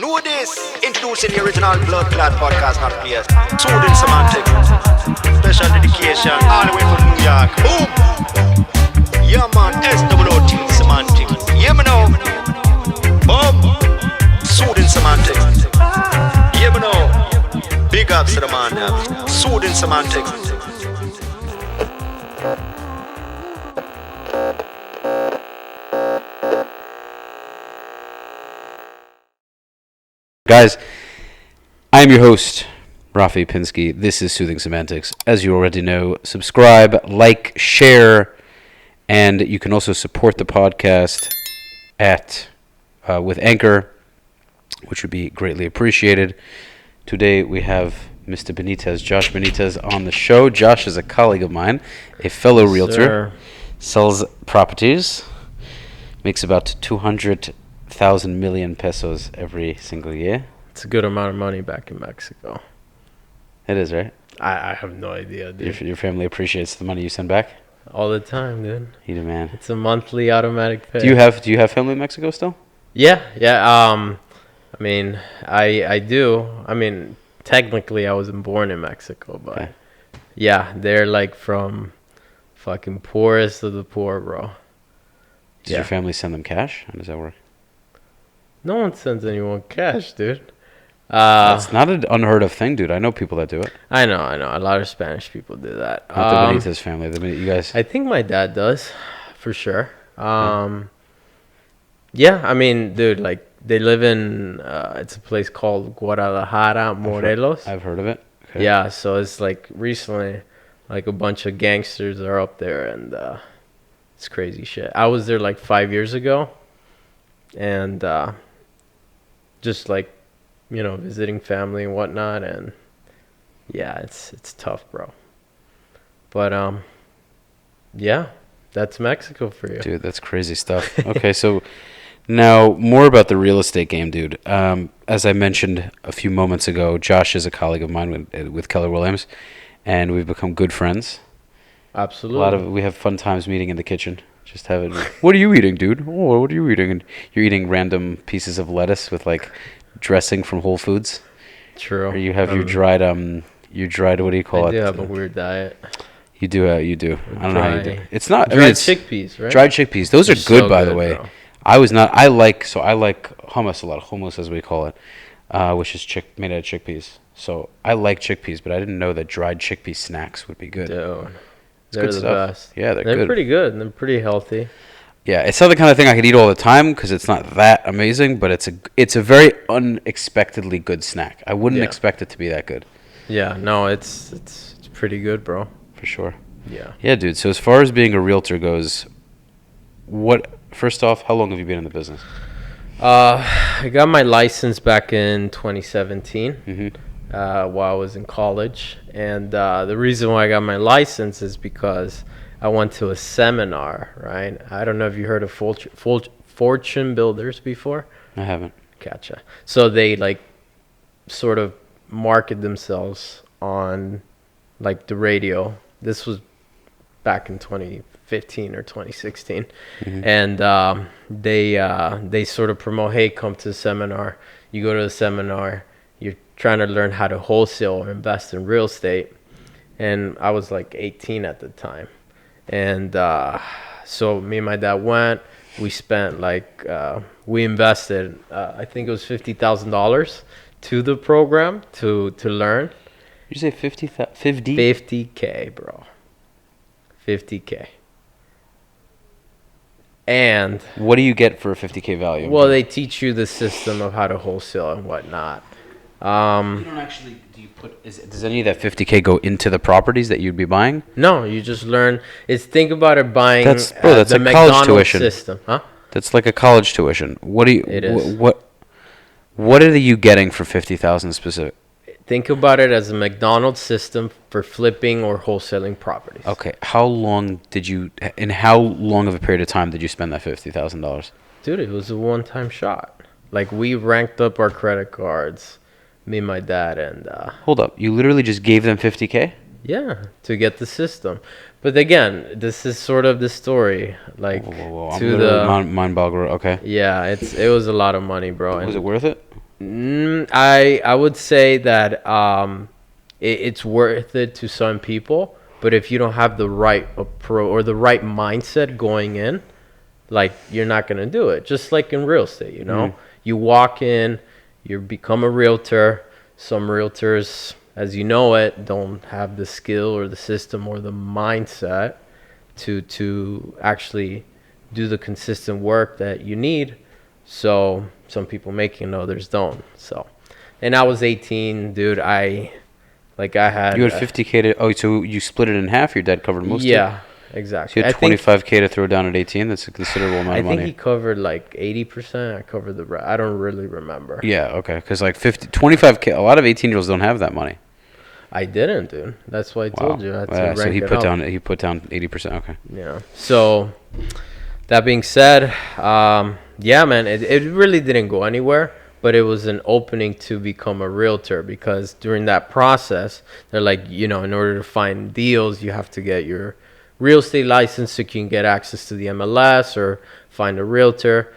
Know this. Introducing the original Blood Clot podcast, not players. Soothing semantic. Special dedication. All the way from New York. Boom. Yeah, man. SWOT semantic. Yeah, me know. Boom. Soothing semantic. Yeah, me know. Big ups to the man. Soothing semantic. Guys, I am your host, Rafi Pinsky. This is Soothing Semantics. As you already know, subscribe, like, share, and you can also support the podcast with Anchor, which would be greatly appreciated. Today we have Mr. Benitez, Josh Benitez, on the show. Josh is a colleague of mine, a fellow realtor, sells properties, makes about 200,000 million pesos every single year. It's a good amount of money back in Mexico. It is, right? I have no idea, dude. Your family appreciates the money you send back? All the time, dude. You do, man. It's a monthly automatic pay. Do you have family in Mexico still? Yeah. I mean, I do. I mean, technically, I wasn't born in Mexico, but okay. Yeah, they're like from fucking poorest of the poor, bro. Does your family send them cash? How does that work? No one sends anyone cash, dude. That's not an unheard of thing, dude. I know people that do it. I know. A lot of Spanish people do that. Not the Benitez family. You guys. I think my dad does, for sure. Yeah, I mean, dude, like they live in. It's a place called Guadalajara, Morelos. I've heard of it. Okay. Yeah, so it's like recently, like a bunch of gangsters are up there, and it's crazy shit. I was there like 5 years ago, and just like, visiting family and whatnot, and yeah, it's tough, bro. But yeah, that's Mexico for you, dude. That's crazy stuff. Okay, so now more about the real estate game, dude. As I mentioned a few moments ago, Josh is a colleague of mine with Keller Williams, and we've become good friends. Absolutely. We have fun times meeting in the kitchen. Just have it. What are you eating, dude? Oh, what are you eating? And you're eating random pieces of lettuce with like dressing from Whole Foods. True. Or you have your dried. What do you call it? I do have a weird diet. You do. You do. I don't know how you do. It's not dried chickpeas, right? Dried chickpeas. Those are good, so by good, the way. bro. I like hummus a lot. Hummus, as we call it, which is made out of chickpeas. So I like chickpeas, but I didn't know that dried chickpea snacks would be good. Dude. They're the best. Yeah, they're good. Pretty good. They're pretty healthy. Yeah, it's not the kind of thing I could eat all the time because it's not that amazing, but it's a very unexpectedly good snack. I wouldn't expect it to be that good. Yeah, no, it's pretty good, bro. For sure. Yeah. Yeah, dude. So as far as being a realtor goes, first off, how long have you been in the business? I got my license back in 2017. Mm-hmm. While I was in college, and the reason why I got my license is because I went to a seminar, right? I don't know if you heard of Fortune Builders before. I haven't. Gotcha. So they like sort of market themselves on like the radio. This was back in 2015 or 2016, mm-hmm. and they sort of promote, hey, come to the seminar. You go to the seminar. You're trying to learn how to wholesale or invest in real estate. And I was like 18 at the time. And so me and my dad went. We spent we invested, I think it was $50,000 to the program to learn. Did you say 50? 50K, bro. 50K. And what do you get for a 50K value? Well, they teach you the system of how to wholesale and whatnot. You don't actually. Does any of that 50K go into the properties that you'd be buying? No, you just learn. Think about it buying that's the a college McDonald's tuition system, huh? That's like a college tuition. What do you? It is. What are you getting for 50,000 specific? Think about it as a McDonald's system for flipping or wholesaling properties. Okay, how long of a period of time did you spend that $50,000? Dude, it was a one-time shot. Like we ranked up our credit cards. Me and my dad, and hold up, you literally just gave them 50K? Yeah, to get the system. But again, this is sort of the story, like whoa. to the mind bogger. Okay. Yeah, it was a lot of money, bro. Was it worth it? I would say that it's worth it to some people, but if you don't have the right or the right mindset going in, like you're not gonna do it. Just like in real estate, you walk in, you become a realtor. Some realtors, as you know it, don't have the skill or the system or the mindset to actually do the consistent work that you need. So some people make it and others don't. So, and I was 18, dude. I had. You had 50K to. So you split it in half. Your dad covered most of it. Yeah, exactly. So you had 25K to throw down at 18. That's a considerable amount of money. I think he covered like 80%. I covered the rest. I don't really remember. Yeah, okay. Because like 25K, a lot of 18-year-olds don't have that money. I didn't, dude. That's why I told you. I had to rank so he it put up. he put down 80%. Okay. Yeah. So that being said, yeah, man, it really didn't go anywhere, but it was an opening to become a realtor because during that process, they're like, in order to find deals, you have to get your real estate license so you can get access to the MLS or find a realtor.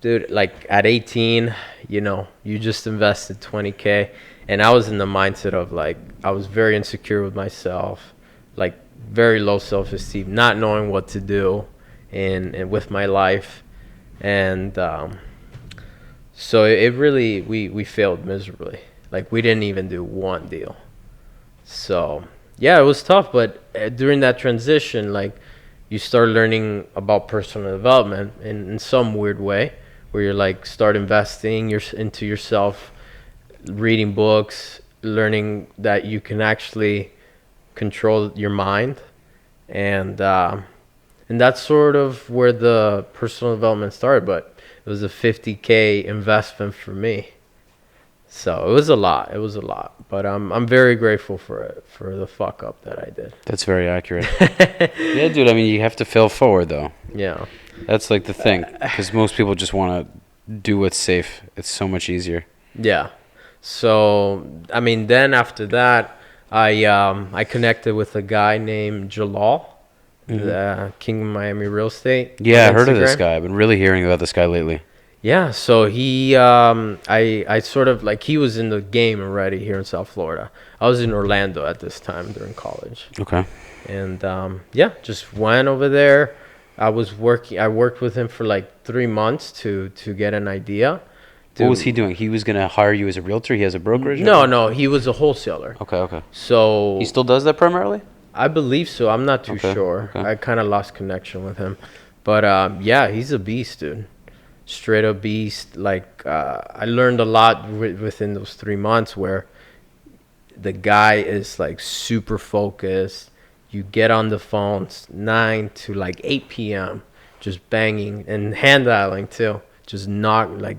Dude, like at 18, you just invested 20K, and I was in the mindset of like, I was very insecure with myself, like very low self-esteem, not knowing what to do and with my life. And so it really, we failed miserably. Like we didn't even do one deal. So yeah, it was tough, but during that transition, like you start learning about personal development in some weird way, where you're like start investing into yourself, reading books, learning that you can actually control your mind, and that's sort of where the personal development started. But it was a 50K investment for me, so it was a lot. But I'm very grateful for it, for the fuck up that I did. That's very accurate. Yeah, dude. I mean, you have to fail forward, though. Yeah. That's like the thing, because most people just want to do what's safe. It's so much easier. Yeah. So I mean, then after that, I connected with a guy named Jalal, the King of Miami Real Estate. Yeah, I heard of this guy. I've been really hearing about this guy lately. Yeah, so he, I sort of like he was in the game already here in South Florida. I was in Orlando at this time during college. Okay. And yeah, just went over there. I worked with him for like 3 months to get an idea. What was he doing? He was going to hire you as a realtor? He has a brokerage? No, he was a wholesaler. Okay. So he still does that primarily? I believe so. I'm not too sure. Okay. I kind of lost connection with him. But yeah, he's a beast, dude. Straight up beast. Like I learned a lot within those 3 months where the guy is like super focused. You get on the phones 9 to like 8 p.m. just banging and hand dialing too. Just not like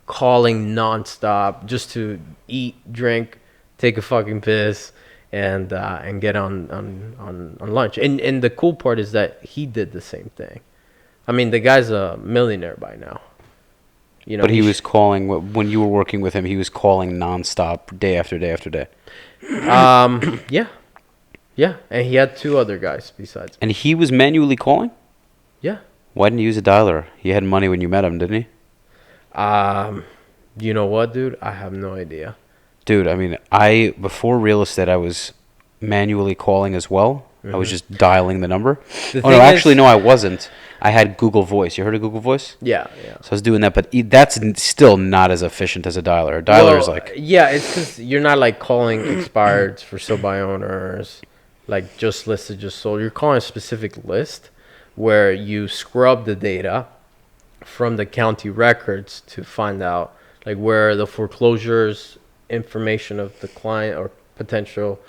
calling nonstop just to eat, drink, take a fucking piss, and get on lunch. And the cool part is that he did the same thing. I mean, the guy's a millionaire by now. But he was calling when you were working with him. He was calling nonstop, day after day after day. Yeah, and he had 2 other guys besides. And he was manually calling? Yeah. Why didn't you use a dialer? He had money when you met him, didn't he? You know what, dude? I have no idea. Dude, I mean, before real estate, I was manually calling as well. I was just dialing the number. No, I wasn't. I had Google Voice. You heard of Google Voice? Yeah. So I was doing that, but that's still not as efficient as a dialer. A dialer is like... Yeah, it's because you're not like calling expireds for sale by owners, like just listed, just sold. You're calling a specific list where you scrub the data from the county records to find out like where the foreclosures information of the client or potential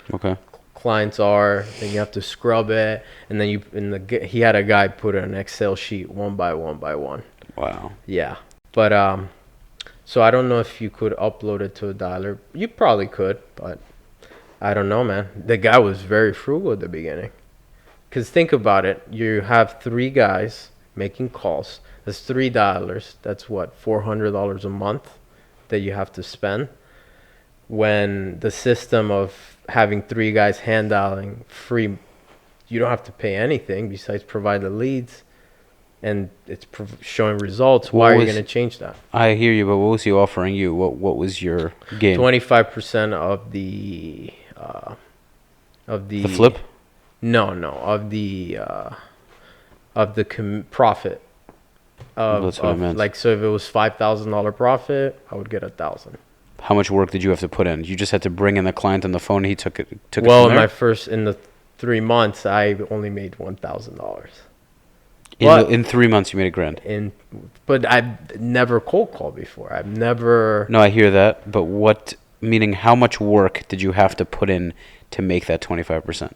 clients are. Then you have to scrub it, and then he had a guy put in an Excel sheet one by one. Wow. Yeah, but so I don't know if you could upload it to a dialer. You probably could, but I don't know, man. The guy was very frugal at the beginning. Because think about it. You have 3 guys making calls. That's 3 dialers. That's what, $400 a month that you have to spend. When the system of having 3 guys hand dialing free, you don't have to pay anything besides provide the leads. and it's showing results. Why are you going to change that? I hear you, but what was he offering you? What was your game? 25% of the flip? No, of the profit. That's what I meant. Like, so if it was $5,000 profit, I would get 1,000. How much work did you have to put in? You just had to bring in the client on the phone. He took it. Well, in the 3 months, I only made $1,000. In 3 months, you made $1,000. But I've never cold called before. I've never. No, I hear that. But meaning how much work did you have to put in to make that 25%?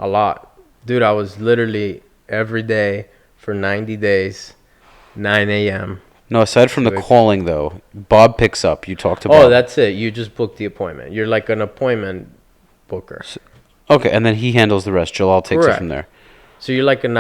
A lot. Dude, I was literally every day for 90 days, 9 a.m. No, aside from the calling, though, Bob picks up. You talk to Bob. Oh, that's it. You just book the appointment. You're like an appointment booker. Okay, and then he handles the rest. Jalal takes it from there. So you're like an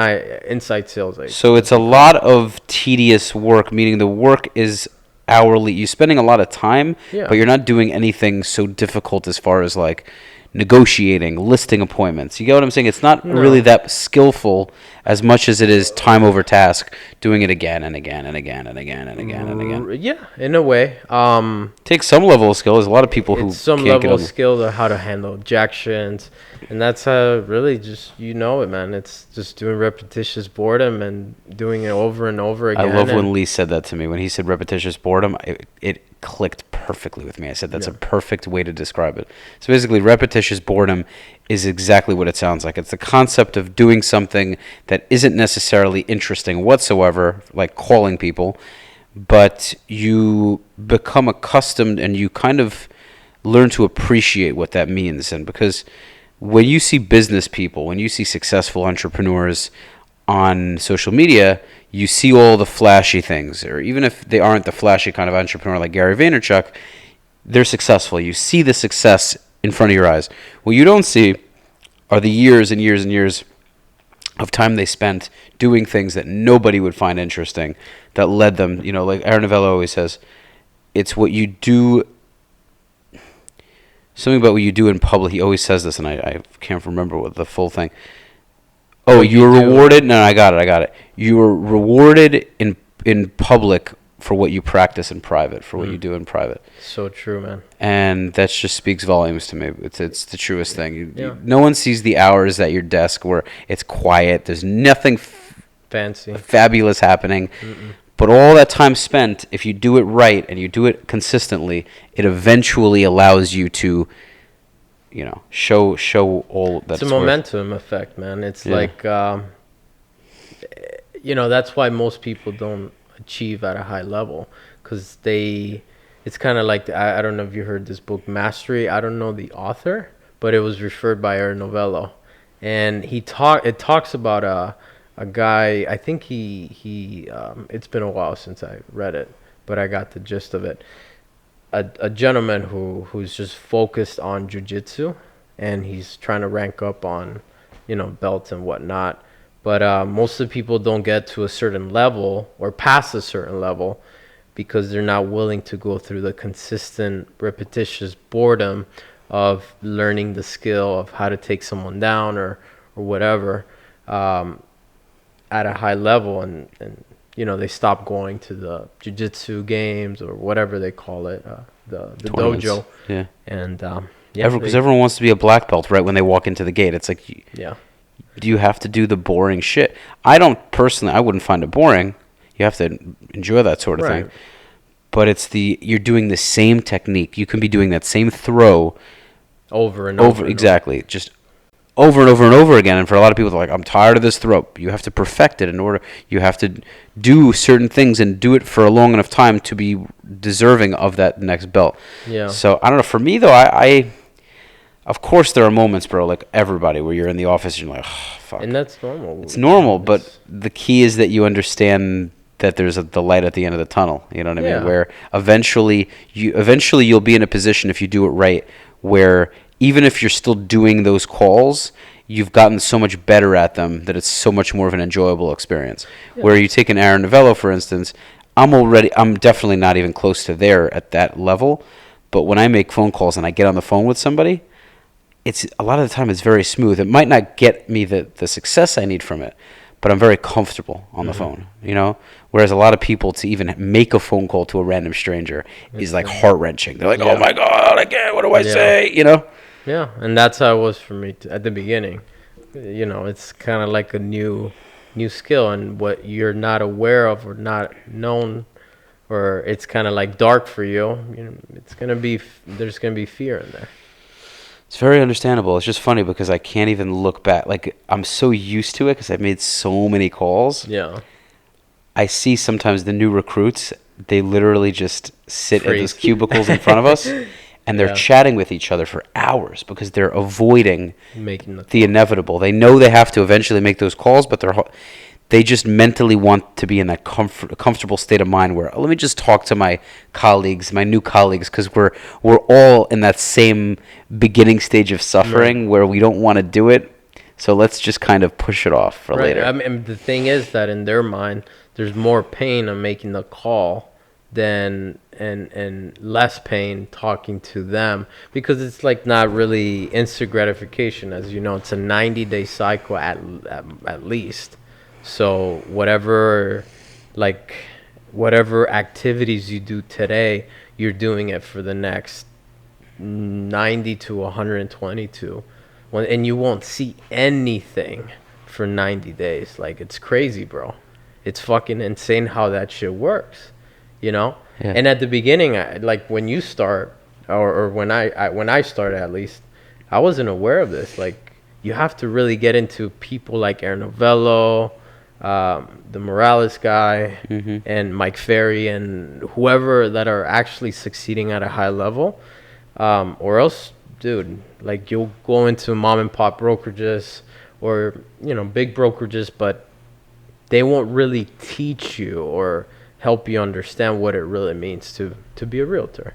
inside sales agent. So it's a lot of tedious work, meaning the work is hourly. You're spending a lot of time, but you're not doing anything so difficult as far as like negotiating, listing appointments. You get what I'm saying? It's not really that skillful as much as it is time over task, doing it again and again and again and again and again and again. Yeah, in a way. Takes some level of skill. There's a lot of people who some can't level of skill to how to handle objections, and that's how really just it, man. It's just doing repetitious boredom and doing it over and over again. I love when Lee said that to me. When he said repetitious boredom, it clicked perfectly with me. I said that's a perfect way to describe it. So basically, repetitious boredom is exactly what it sounds like. It's the concept of doing something that isn't necessarily interesting whatsoever, like calling people, but you become accustomed and you kind of learn to appreciate what that means. And because when you see business people, when you see successful entrepreneurs on social media, you see all the flashy things, or even if they aren't the flashy kind of entrepreneur like Gary Vaynerchuk, they're successful. You see the success in front of your eyes. What you don't see are the years and years and years of time they spent doing things that nobody would find interesting, that led them, like Aaron Novello always says, it's what you do, something about what you do in public. He always says this, and I can't remember what the full thing. Oh, you were rewarded? No, I got it. You were rewarded in public for what you practice in private, for what you do in private. So true, man. And that just speaks volumes to me. It's the truest thing. No one sees the hours at your desk where it's quiet. There's nothing fancy, fabulous happening. But all that time spent, if you do it right and you do it consistently, it eventually allows you to show all that. It's a momentum effect, man. It's like, that's why most people don't achieve at a high level, because it's kind of like, I don't know if you heard this book, Mastery. I don't know the author, but it was referred by Aaron Novello. And it talks about a guy, I think he it's been a while since I read it, but I got the gist of it. A gentleman who's just focused on jiu-jitsu, and he's trying to rank up on, belts and whatnot. But most of the people don't get to a certain level or past a certain level because they're not willing to go through the consistent, repetitious boredom of learning the skill of how to take someone down or whatever at a high level. And they stop going to the jiu-jitsu games or whatever they call it, the dojo. Yeah. And because everyone wants to be a black belt right when they walk into the gate. It's like, do you have to do the boring shit? I wouldn't find it boring. You have to enjoy that sort of thing. But it's you're doing the same technique. You can be doing that same throw over and over. Exactly. Just over and over and over again. And for a lot of people, they're like, I'm tired of this throw. You have to perfect it you have to do certain things and do it for a long enough time to be deserving of that next belt. Yeah. So I don't know. For me though, I of course there are moments, bro, like everybody, where you're in the office and you're like, oh, fuck. And that's normal. It's normal, but the key is that you understand that there's the light at the end of the tunnel. You know what I mean? Where eventually you'll be in a position, if you do it right, where even if you're still doing those calls, you've gotten so much better at them that it's so much more of an enjoyable experience. Where you take an Aaron Novello, for instance, I'm definitely not even close to there at that level. But when I make phone calls and I get on the phone with somebody, it's a lot of the time it's very smooth. It might not get me the success I need from it, but I'm very comfortable on the phone, you know? Whereas a lot of people, to even make a phone call to a random stranger is like heart-wrenching. They're like, oh my God, I can't, what do I say, you know? Yeah, and that's how it was for me at the beginning. You know, it's kind of like a new skill, and what you're not aware of or not known, or it's kind of like dark for you, you know, there's gonna be fear in there. It's very understandable. It's just funny because I can't even look back. Like, I'm so used to it because I've made so many calls. Yeah. I see sometimes the new recruits, they literally just sit at those Freeze. cubicles in front of us, and they're chatting with each other for hours because they're avoiding Making the inevitable. They know they have to eventually make those calls, but they just mentally want to be in that comfortable state of mind where, let me just talk to my colleagues, my new colleagues, because we're all in that same beginning stage of suffering where we don't want to do it. So let's just kind of push it off for later. I mean, the thing is that in their mind, there's more pain on making the call than and less pain talking to them, because it's like not really instant gratification. As you know, it's a 90-day cycle at least. So whatever activities you do today, you're doing it for the next 90 to 122, and you won't see anything for 90 days. Like, it's crazy, bro. It's fucking insane how that shit works, you know? Yeah. And at the beginning, like when you start, or when I started, at least, I wasn't aware of this. Like, you have to really get into people like Aaron Novello, the Morales guy, and Mike Ferry, and whoever that are actually succeeding at a high level, or else, dude, like, you'll go into mom and pop brokerages or, you know, big brokerages, but they won't really teach you or help you understand what it really means to be a realtor,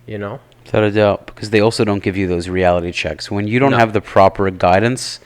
you know? Without a doubt, because they also don't give you those reality checks. When you don't have the proper guidance,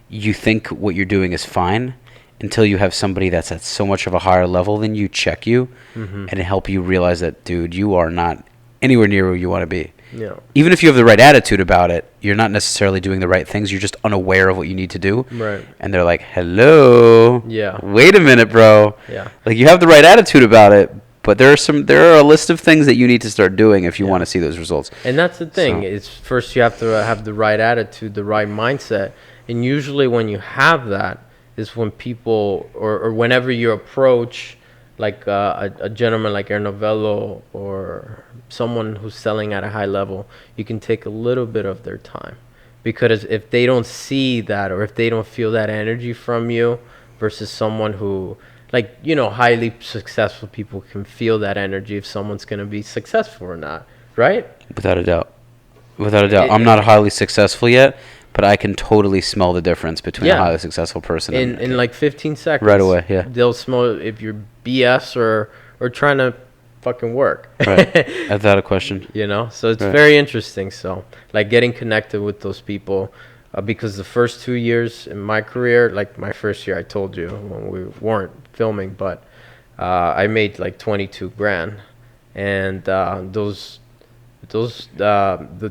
you think what you're doing is fine until you have somebody that's at so much of a higher level than you check you and help you realize that, dude, you are not anywhere near where you want to be. Yeah. Even if you have the right attitude about it, you're not necessarily doing the right things. You're just unaware of what you need to do. Right. And they're like, hello. Yeah. Wait a minute, bro. Yeah. Like, you have the right attitude about it, but there are a list of things that you need to start doing if you want to see those results. And that's the thing. It's first you have to have the right attitude, the right mindset. And usually when you have that is when people, or whenever you approach like a gentleman like Aaron Novello or someone who's selling at a high level, you can take a little bit of their time. Because if they don't see that, or if they don't feel that energy from you versus someone who, like, you know, highly successful people can feel that energy if someone's going to be successful or not, right? Without a doubt. Without a doubt. I'm not highly successful yet, but I can totally smell the difference between a highly successful person in like 15 seconds. Right away, yeah. They'll smell if you're BS or trying to fucking work. Right. Without a question. You know? So it's very interesting. So, like, getting connected with those people, because the first 2 years in my career, like my first year, I told you when we weren't filming, but I made like 22 grand. And the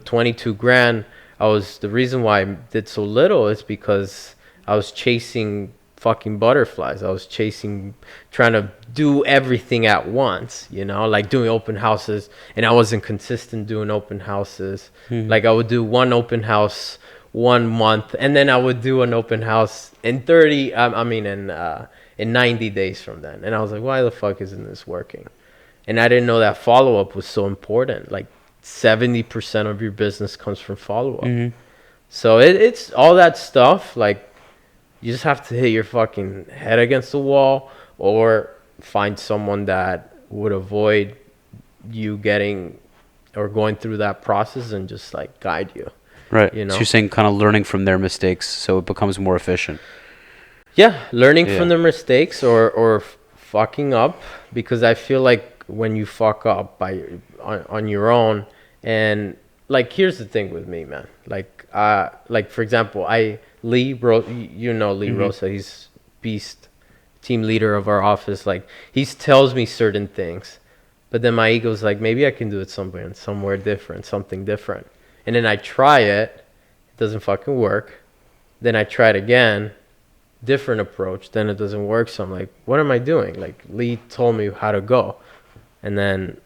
22 grand, the reason why I did so little is because I was chasing fucking butterflies. I was trying to do everything at once, you know, like doing open houses, and I wasn't consistent doing open houses. Like, I would do one open house 1 month, and then I would do an open house in 90 days from then. And I was like, why the fuck isn't this working? And I didn't know that follow-up was so important. Like, 70% of your business comes from follow-up. So it's all that stuff. Like, you just have to hit your fucking head against the wall, or find someone that would avoid you getting or going through that process and just like guide you. Right. You know? So you're saying kind of learning from their mistakes so it becomes more efficient. Yeah, learning from their mistakes or fucking up, because I feel like when you fuck up on your own, and like, here's the thing with me, man. Like for example, Lee Rosa, he's beast, team leader of our office. Like, he tells me certain things, but then my ego's like, maybe I can do it somewhere different, something different. And then I try it, it doesn't fucking work. Then I try it again, different approach, then it doesn't work. So I'm like, what am I doing? Like, Lee told me how to go. And then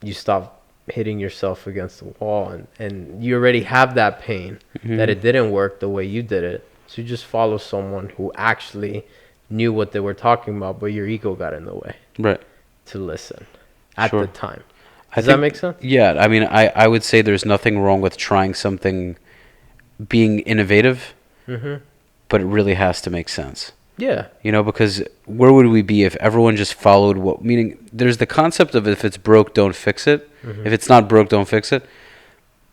you stop hitting yourself against the wall, and you already have that pain that it didn't work the way you did it. So you just follow someone who actually knew what they were talking about, but your ego got in the way. Right. To listen at Sure. the time. Does that make sense? Yeah. I mean, I would say there's nothing wrong with trying something, being innovative, but it really has to make sense. Yeah. You know, because where would we be if everyone just followed what, meaning there's the concept of if it's broke, don't fix it. If it's not broke, don't fix it.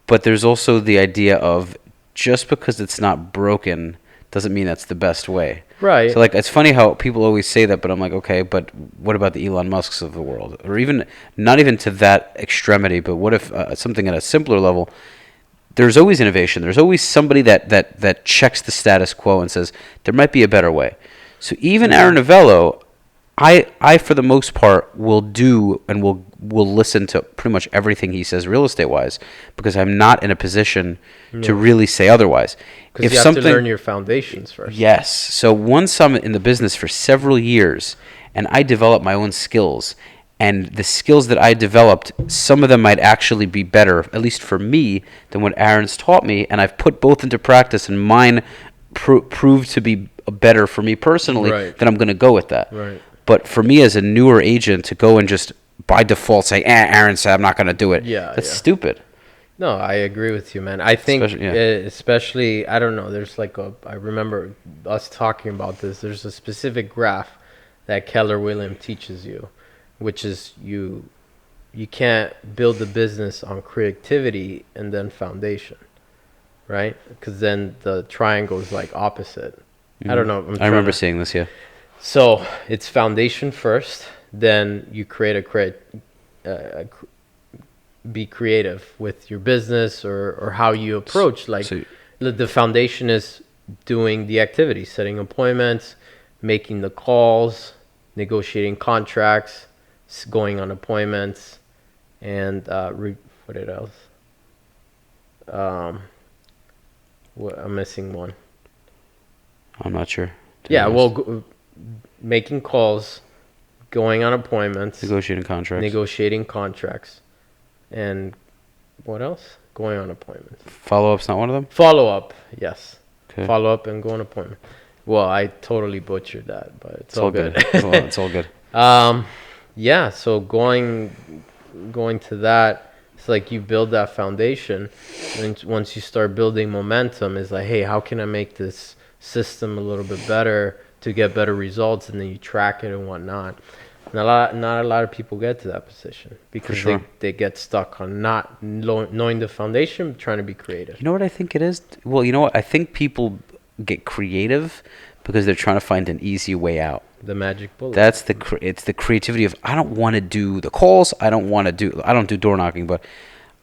But there's also the idea of just because it's not broken doesn't mean that's the best way. Right. So, like, it's funny how people always say that, but I'm like, okay, but what about the Elon Musks of the world? Or even, not even to that extremity, but what if something at a simpler level, there's always innovation. There's always somebody that checks the status quo and says, there might be a better way. So even Aaron Novello, I for the most part will do and will listen to pretty much everything he says real estate wise, because I'm not in a position to really say otherwise. Because you have to learn your foundations first. Yes. So once I'm in the business for several years and I develop my own skills, and the skills that I developed, some of them might actually be better, at least for me, than what Aaron's taught me, and I've put both into practice, and mine proved to be better for me personally, then I'm going to go with that. Right. But for me as a newer agent to go and just by default say, Aaron said I'm not going to do it, that's stupid. No, I agree with you, man. I think especially, I don't know, there's like I remember us talking about this, there's a specific graph that Keller Williams teaches you, which is you can't build a business on creativity and then foundation, right? Because then the triangle is like opposite. I don't know. I remember seeing this, yeah. So it's foundation first, then you be creative with your business or how you approach. Like the foundation is doing the activity, setting appointments, making the calls, negotiating contracts, going on appointments, and what else? I'm missing one. I'm not sure. Yeah, well, making calls, going on appointments, negotiating contracts, and what else? Going on appointments. Follow-up's not one of them? Follow-up, yes. Okay. Follow-up and go on appointment. Well, I totally butchered that, but it's all good. It's all good. Yeah, so going to that, it's like you build that foundation, and once you start building momentum, it's like, hey, how can I make this system a little bit better to get better results, and then you track it and whatnot. Not a lot of people get to that position because they get stuck on not knowing the foundation, trying to be creative. You know what I think it is? Well, you know what? I think people get creative because they're trying to find an easy way out. The magic bullet. That's it's the creativity of, I don't want to do the calls. I don't do door knocking, but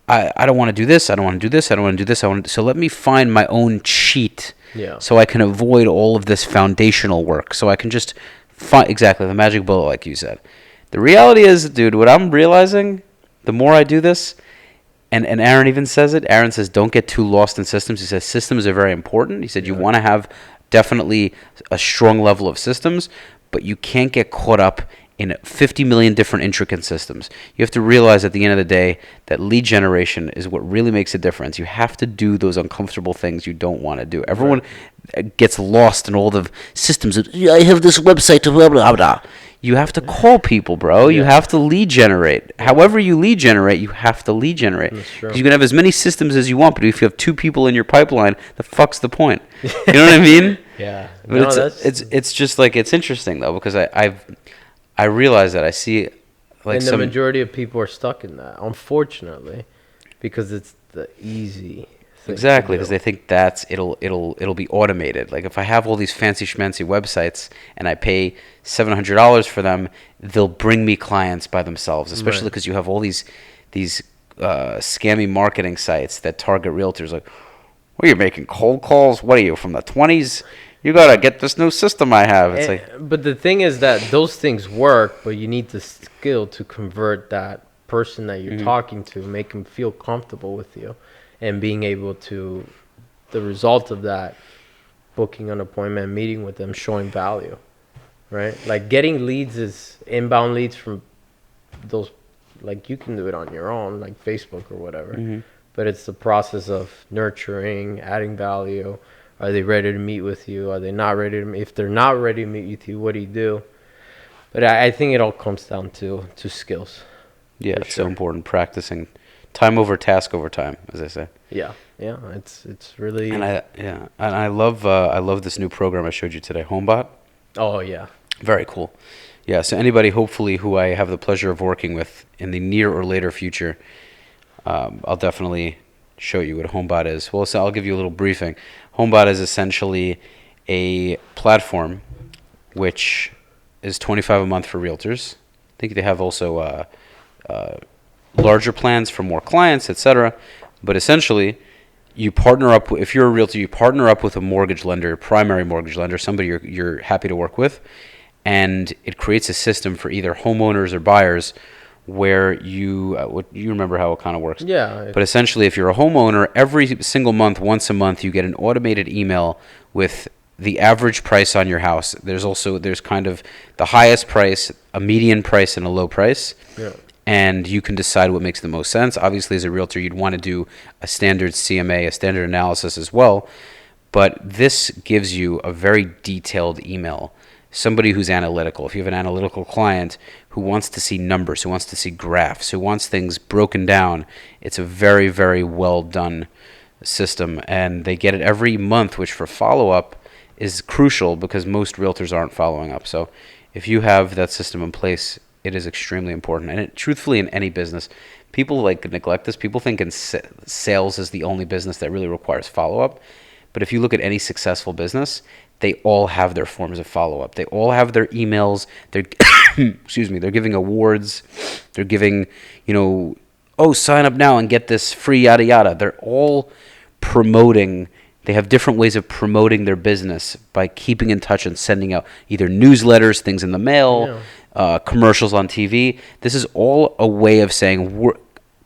I don't want to do this. I don't want to do this. I don't want to do this. So let me find my own cheat. Yeah. So I can avoid all of this foundational work. So I can just find exactly the magic bullet, like you said. The reality is, dude, what I'm realizing, the more I do this, and Aaron even says it. Aaron says, don't get too lost in systems. He says systems are very important. He said you want to have definitely a strong level of systems, but you can't get caught up in 50 million different intricate systems. You have to realize at the end of the day that lead generation is what really makes a difference. You have to do those uncomfortable things you don't want to do. Everyone gets lost in all the systems. I have this website, blah, blah, blah. You have to call people, bro. You have to lead generate. However you lead generate, you have to lead generate. Because you can have as many systems as you want, but if you have 2 people in your pipeline, the fuck's the point? You know what I mean? Yeah. But it's just like, it's interesting though, because I realize that I see like, and the majority of people are stuck in that, unfortunately, because it's the easy thing. Exactly, because they think it'll be automated. Like if I have all these fancy schmancy websites and I pay $700 for them, they'll bring me clients by themselves. Especially because you have all these scammy marketing sites that target realtors. Like, what are you making cold calls? What are you, from the 20s? You gotta get this new system I have. It's but the thing is that those things work, but you need the skill to convert that person that you're talking to, make them feel comfortable with you, and being able to, the result of that booking an appointment, meeting with them, showing value, right? Like getting leads is inbound leads from those, like you can do it on your own, like Facebook or whatever. But it's the process of nurturing, adding value. Are they ready to meet with you? Are they not ready to meet? If they're not ready to meet with you, what do you do? But I think it all comes down to skills. Yeah, it's so important. Practicing, time over task over time, as I say. Yeah, it's really. And I love this new program I showed you today, HomeBot. Oh yeah. Very cool. Yeah, so anybody hopefully who I have the pleasure of working with in the near or later future, I'll definitely show you what HomeBot is. Well, so I'll give you a little briefing. HomeBot is essentially a platform which is $25 a month for realtors. I think they have also larger plans for more clients, etc. But essentially, you partner up. If you're a realtor, you partner up with a mortgage lender, primary mortgage lender, somebody you're happy to work with, and it creates a system for either homeowners or buyers where you remember how it kind of works. Yeah. But essentially, if you're a homeowner, every single month, once a month, you get an automated email with the average price on your house. There's kind of the highest price, a median price, and a low price. Yeah. And you can decide what makes the most sense. Obviously, as a realtor, you'd want to do a standard CMA, a standard analysis as well. But this gives you a very detailed email. Somebody who's analytical. If you have an analytical client who wants to see numbers, who wants to see graphs, who wants things broken down, it's a very, very well done system. And they get it every month, which for follow-up is crucial because most realtors aren't following up. So if you have that system in place, it is extremely important. And truthfully, in any business, people neglect this. People think in sales is the only business that really requires follow-up. But if you look at any successful business, they all have their forms of follow-up. They all have their emails. They're they're giving awards. They're giving, sign up now and get this free yada yada. They're all promoting. They have different ways of promoting their business by keeping in touch and sending out either newsletters, things in the mail, commercials on TV. This is all a way of saying,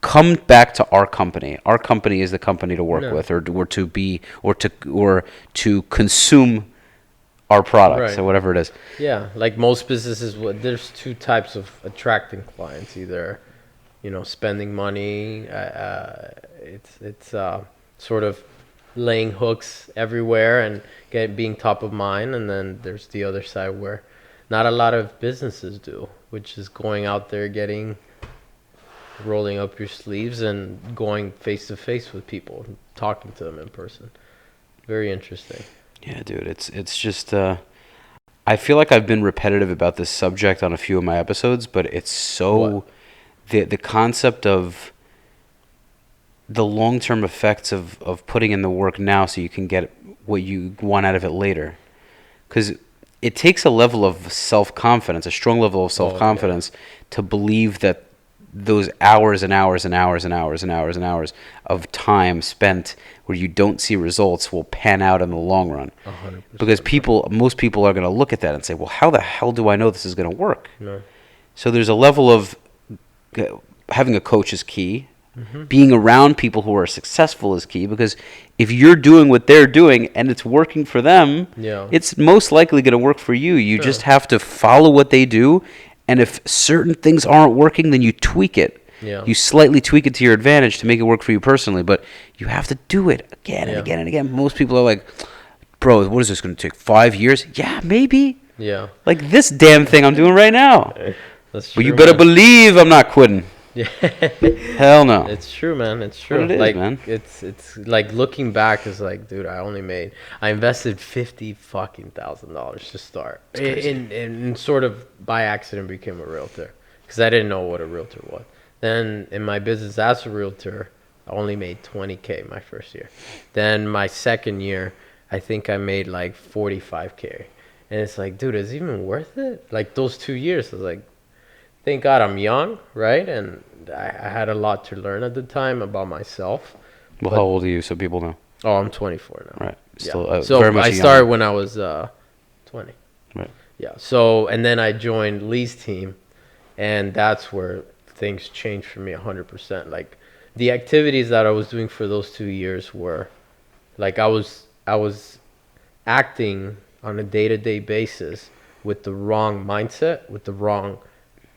come back to our company. Our company is the company to work with, or to consume our products, or whatever it is. Yeah, like most businesses, there's two types of attracting clients. Either, spending money. It's sort of laying hooks everywhere and being top of mind, and then there's the other side where not a lot of businesses do, which is going out there, rolling up your sleeves and going face to face with people, talking to them in person. Very interesting. Yeah, dude, it's just I feel like I've been repetitive about this subject on a few of my episodes, but it's so the concept of the long-term effects of putting in the work now so you can get what you want out of it later. Because it takes a level of self-confidence, a strong level of self-confidence to believe that those hours and hours and hours and hours and hours and hours of time spent where you don't see results will pan out in the long run. 100%. Because most people are going to look at that and say, well, how the hell do I know this is going to work? No. So there's a level of having a coach is key. Being around people who are successful is key, because if you're doing what they're doing and it's working for them, it's most likely going to work for you. You just have to follow what they do, and if certain things aren't working, then you tweak it. You slightly tweak it to your advantage to make it work for you personally, but you have to do it again and again and again. Most people are like, bro, what is this going to take, 5 years? Yeah, maybe. Like this damn thing I'm doing right now. That's true, but you better believe I'm not quitting. Hell no. It's true, man. It's true. But it is, man. It's like looking back is like, dude, I invested $50,000 to start, and sort of by accident became a realtor because I didn't know what a realtor was. Then in my business as a realtor, I only made $20K my first year. Then my second year, I think I made like $45K, and it's like, dude, is it even worth it? Like those 2 years, I was like, thank God I'm young, right? And I had a lot to learn at the time about myself. Well, how old are you, so people know? Oh, I'm 24 now. Right. Still, so very much I started when I was 20. Right. Yeah. So, and then I joined Lee's team, and that's where things changed for me 100%. Like the activities that I was doing for those 2 years were, like I was acting on a day-to-day basis with the wrong mindset, with the wrong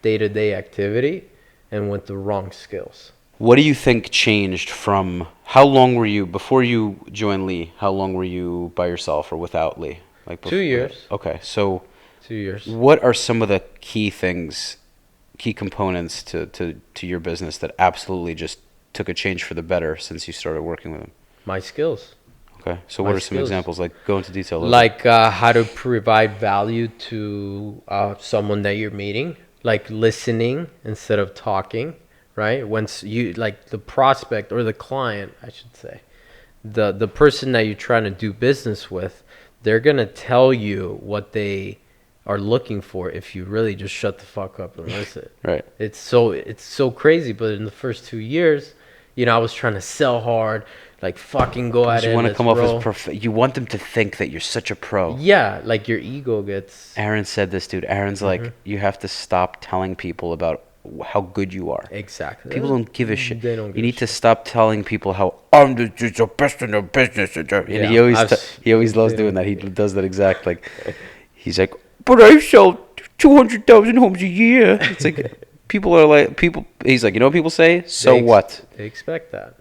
day-to-day activity, and with the wrong skills. What do you think changed from how long were you before you joined Lee? How long were you by yourself or without Lee? Like 2 years. Okay, so 2 years. what are some of the key things, key components to your business that absolutely just took a change for the better since you started working with him? My skills. Okay, so what are some examples? Like, go into detail. Like how to provide value to someone that you're meeting, like listening instead of talking, right? Once you, like the prospect or the client, I should say, the person that you're trying to do business with, they're going to tell you what they are looking for if you really just shut the fuck up and listen. Right. It's so crazy, but in the first 2 years, I was trying to sell hard, like fucking go at it. You want to come off as you want them to think that you're such a pro. Yeah, like your ego gets. Aaron said this, dude. Aaron's like, you have to stop telling people about how good you are. Exactly. People don't give a shit. They don't give you a need to shit. stop telling people how I'm the best in the business. And he always loves doing that. He does that exact, like, he's like, but I sell 200,000 homes a year. It's like, people are like, he's like, you know what people say? So what? They expect that.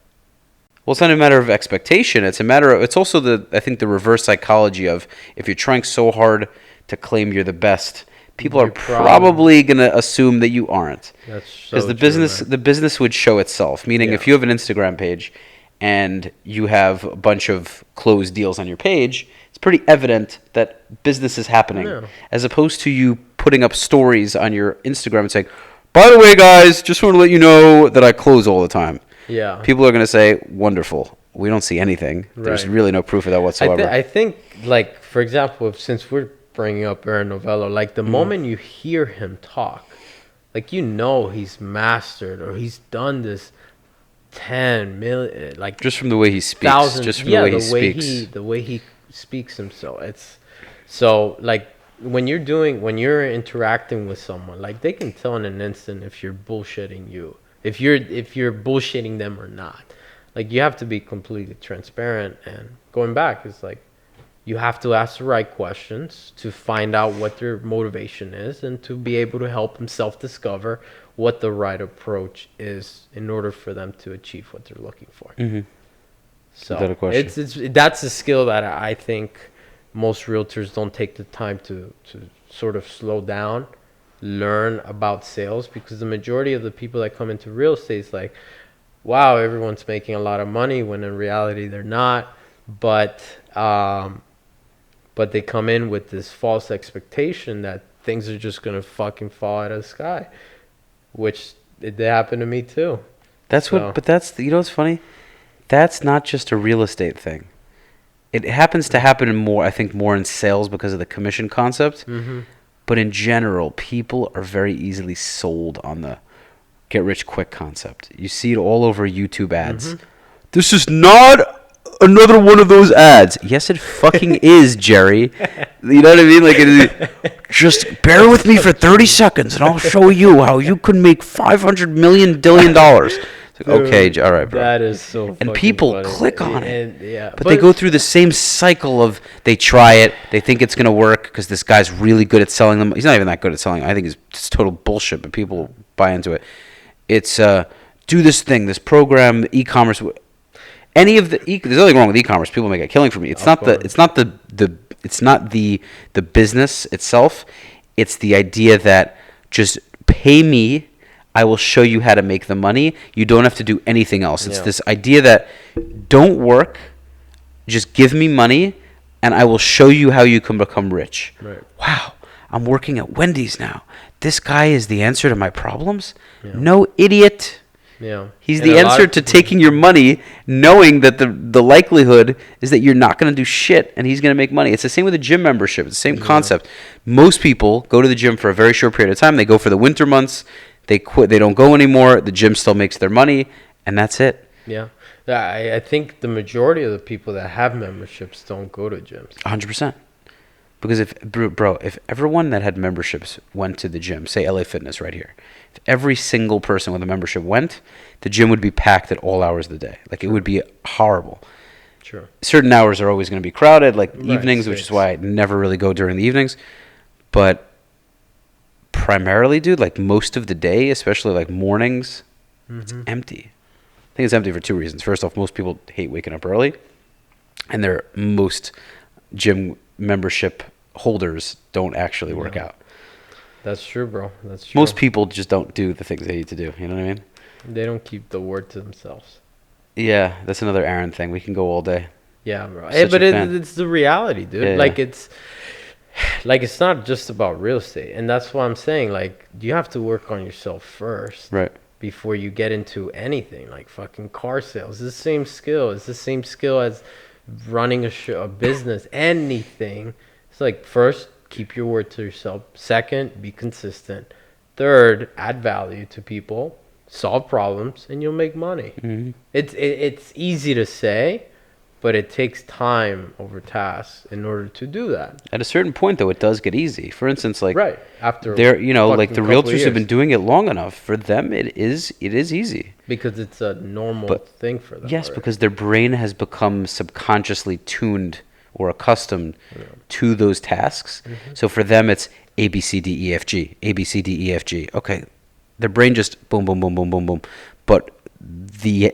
Well, it's not a matter of expectation. It's a matter of, it's also I think the reverse psychology of, if you're trying so hard to claim you're the best, people are probably going to assume that you aren't. That's so because the business would show itself. Meaning, if you have an Instagram page and you have a bunch of closed deals on your page, it's pretty evident that business is happening. Yeah. As opposed to you putting up stories on your Instagram and saying, by the way, guys, just want to let you know that I close all the time. Yeah. People are going to say, wonderful. We don't see anything. There's really no proof of that whatsoever. I think, like, for example, since we're bringing up Aaron Novello, like the moment you hear him talk, like, he's mastered or he's done this 10 million, like, just from the way he speaks, the way he speaks himself. It's so, like, when you're interacting with someone, like, they can tell in an instant if you're bullshitting you, if you're bullshitting them or not. Like, you have to be completely transparent. And going back, it's like, you have to ask the right questions to find out what their motivation is and to be able to help them self-discover what the right approach is in order for them to achieve what they're looking for. Mm-hmm. So Without a question. that's a skill that I think most realtors don't take the time to sort of slow down, learn about sales, because the majority of the people that come into real estate is like, wow, everyone's making a lot of money, when in reality they're not. But they come in with this false expectation that things are just going to fucking fall out of the sky, which it happened to me too. But that's, you know what's funny? That's not just a real estate thing. It happens to happen I think more in sales because of the commission concept. Mm-hmm. But in general, people are very easily sold on the get rich quick concept. You see it all over YouTube ads. Mm-hmm. This is not another one of those ads. Yes, it fucking is, Jerry. You know what I mean? Like, just bear with me for 30 seconds and I'll show you how you can make $500 million. Like, okay, all right, bro. That is so and people funny. click on it. Yeah, but they go through the same cycle of, they try it, they think it's going to work because this guy's really good at selling them. He's not even that good at selling. I think it's total bullshit, but people buy into it. It's do this thing, this program, e-commerce. Any of there's nothing wrong with e-commerce. People make a killing from it. It's not the business itself. It's the idea that just pay me, I will show you how to make the money. You don't have to do anything else. It's this idea that don't work, just give me money, and I will show you how you can become rich. Right. Wow, I'm working at Wendy's now. This guy is the answer to my problems? Yeah. No, idiot. Yeah. He's the answer to taking your money, knowing that the likelihood is that you're not going to do shit and he's going to make money. It's the same with a gym membership. It's the same concept. Most people go to the gym for a very short period of time. They go for the winter months. They quit. They don't go anymore. The gym still makes their money, and that's it. Yeah. I think the majority of the people that have memberships don't go to gyms. 100%. Because if everyone that had memberships went to the gym, say LA Fitness right here, if every single person with a membership went, the gym would be packed at all hours of the day. Like, it would be horrible. Sure. Certain hours are always going to be crowded, like Right, evenings, which is 6. why I never really go during the evenings. But primarily, dude, like most of the day, especially like mornings, it's empty. I think it's empty for 2 reasons. First off, most people hate waking up early, and most gym membership holders don't actually work out. That's true, bro. That's true. Most people just don't do the things they need to do. You know what I mean? They don't keep the word to themselves. Yeah, that's another Aaron thing. We can go all day. Yeah, bro. Such But a fan. it's the reality, dude. Yeah, like yeah. it's not just about real estate, and that's why I'm saying like you have to work on yourself first, Right. before you get into anything like fucking car sales. It's the same skill. It's the same skill as running a business. Anything. It's like first, keep your word to yourself. Second, be consistent. Third, add value to people. Solve problems, and you'll make money. Mm-hmm. It's easy to say, but it takes time over tasks in order to do that. At a certain point, though, it does get easy. For instance, like Right after they're, like the fucking couple realtors who've been years. doing it long enough. For them, it is easy. Because it's a normal But- thing for them. Yes, already. because their brain has become subconsciously tuned or accustomed to those tasks. So for them, it's A, B, C, D, E, F, G. A, B, C, D, E, F, G. Okay. Their brain just boom, boom, boom, boom, boom, boom. But the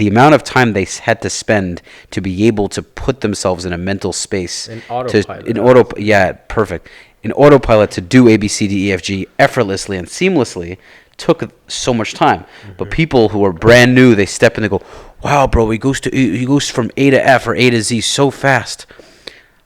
amount of time they had to spend to be able to put themselves in a mental space In autopilot. perfect. In autopilot to do A, B, C, D, E, F, G effortlessly and seamlessly took so much time. But people who are brand new, they step in and they go, "Wow, bro, he goes from A to F or A to Z so fast.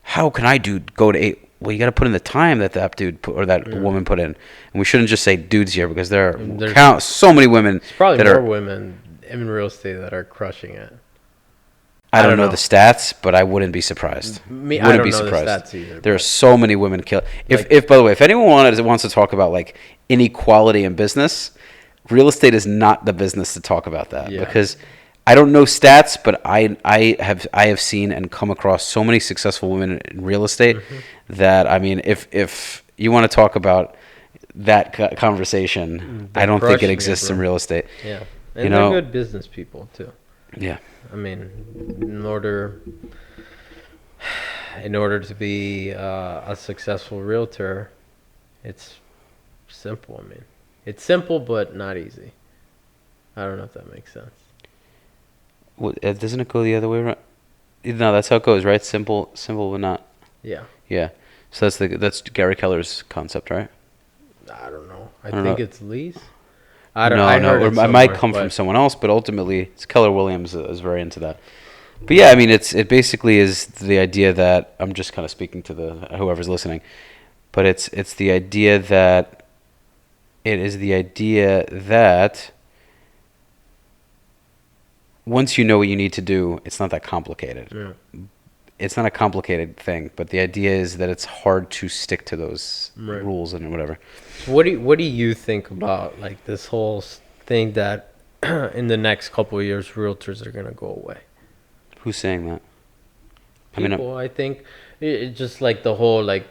How can I go to A?" Well, you got to put in the time that dude or that woman put in, and we shouldn't just say dudes here because there's so many women. Probably that more are, women in real estate that are crushing it. I don't know the stats, but I wouldn't be surprised. I Wouldn't don't be know surprised. the stats either. There are so many women kill. Like- If by the way, if anyone wants to talk about like inequality in business, real estate is not the business to talk about that because I don't know stats, but I have seen and come across so many successful women in real estate that I mean, if you want to talk about that conversation, They're I don't think it crushing it, exists in bro. real estate. Yeah, and You they're know- good business people too. Yeah. I mean, in order to be a successful realtor, it's simple. I mean, it's simple but not easy. I don't know if that makes sense. Doesn't it go the other way around? No, that's how it goes, right? Simple, but not. Yeah, Yeah. So that's Gary Keller's concept, right? I don't know. I don't think know. it's Lee's. I don't. No, I heard or it it might somewhere, come from but- someone else, but ultimately, it's Keller Williams is very into that. But yeah, I mean, it basically is the idea that I'm just kind of speaking to whoever's listening, but it's the idea that once you know what you need to do, it's not that complicated. Yeah. It's not a complicated thing, but the idea is that it's hard to stick to those Right. rules and whatever. So what do you think about like this whole thing that in the next couple of years realtors are gonna go away? Who's saying that? People, I think it's just like the whole like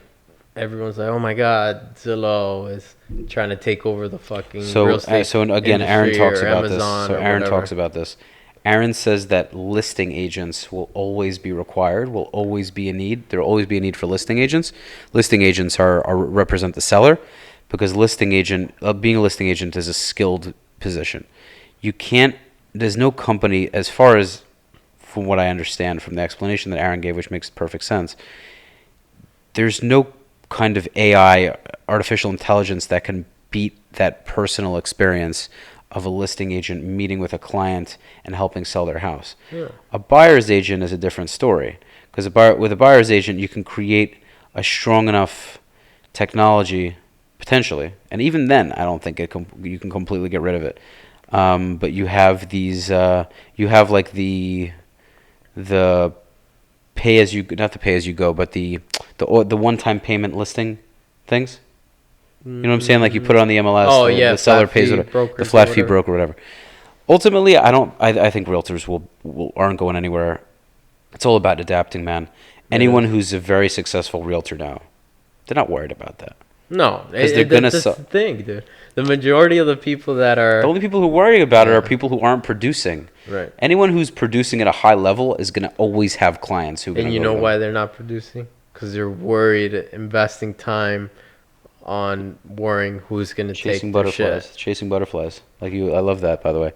everyone's like, oh my God, Zillow is trying to take over the fucking real estate. So again, Aaron industry talks or about this. Amazon So or Aaron whatever. talks about this. Aaron says that listing agents will always be required, will always be a need. There will always be a need for listing agents. Listing agents are represent the seller because being a listing agent is a skilled position. You can't. There's no company, as far as from what I understand from the explanation that Aaron gave, which makes perfect sense. There's no kind of AI, artificial intelligence, that can beat that personal experience of a listing agent meeting with a client and helping sell their house. Yeah. A buyer's agent is a different story because with a buyer's agent, you can create a strong enough technology, potentially, and even then, I don't think you can completely get rid of it. But you have these, you have like the pay as you, not the pay as you go, but the one-time payment listing things. You know what I'm saying? Like you put it on the MLS. Oh, the seller pays it, the flat fee broker, whatever. Ultimately, I think realtors aren't going anywhere. It's all about adapting, man. Anyone who's a very successful realtor now, they're not worried about that. No, because they're gonna. that's the thing, dude. The majority of the people that are The only people who worry about it are people who aren't producing. right. Anyone who's producing at a high level is gonna always have clients who. And you know why they're not producing? Because they're worried, investing time on worrying who's gonna take their shit. Chasing butterflies. Like you, I love that. By the way,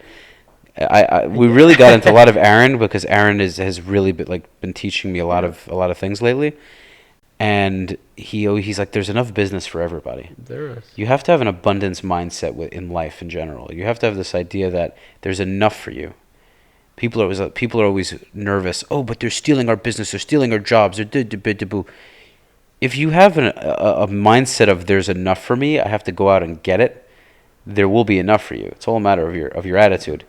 we really got into a lot of Aaron because Aaron has really been teaching me a lot of things lately. And he's like, there's enough business for everybody. There is. You have to have an abundance mindset in life in general. You have to have this idea that there's enough for you. People are always nervous. Oh, but they're stealing our business. They're stealing our jobs. They're If you have a mindset of there's enough for me, I have to go out and get it. There will be enough for you. It's all a matter of your attitude.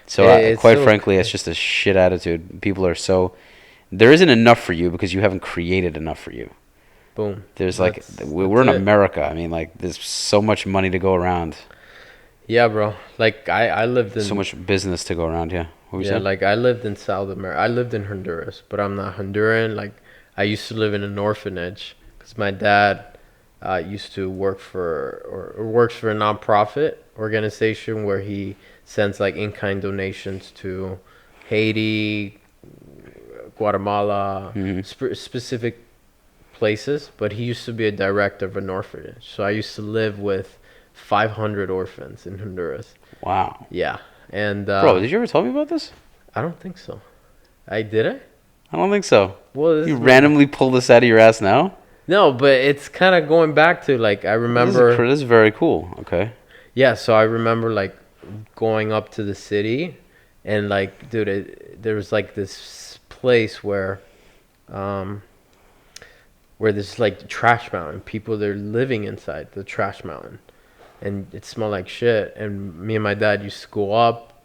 So quite frankly, it's just a shit attitude. People are so. There isn't enough for you because you haven't created enough for you. Boom. There's we're in America. I mean, there's so much money to go around. Yeah, bro. Like I lived in so much business to go around. Yeah. What yeah, like I lived in South America. I lived in Honduras, but I'm not Honduran. Like I used to live in an orphanage because my dad used to work for or works for a nonprofit organization where he sends like in-kind donations to Haiti, Guatemala, specific places. But he used to be a director of an orphanage, so I used to live with 500 orphans in Honduras. Wow. Yeah, and bro, did you ever tell me about this? I don't think so. I did I? I don't think so. Well, you randomly pull this out of your ass now? No, but it's kind of going back to like I remember. This is very cool. Okay. Yeah, so I remember like going up to the city, and like, dude, there was like this place where there's like the trash mountain. People they're living inside the trash mountain, and it smelled like shit. And me and my dad used to go up,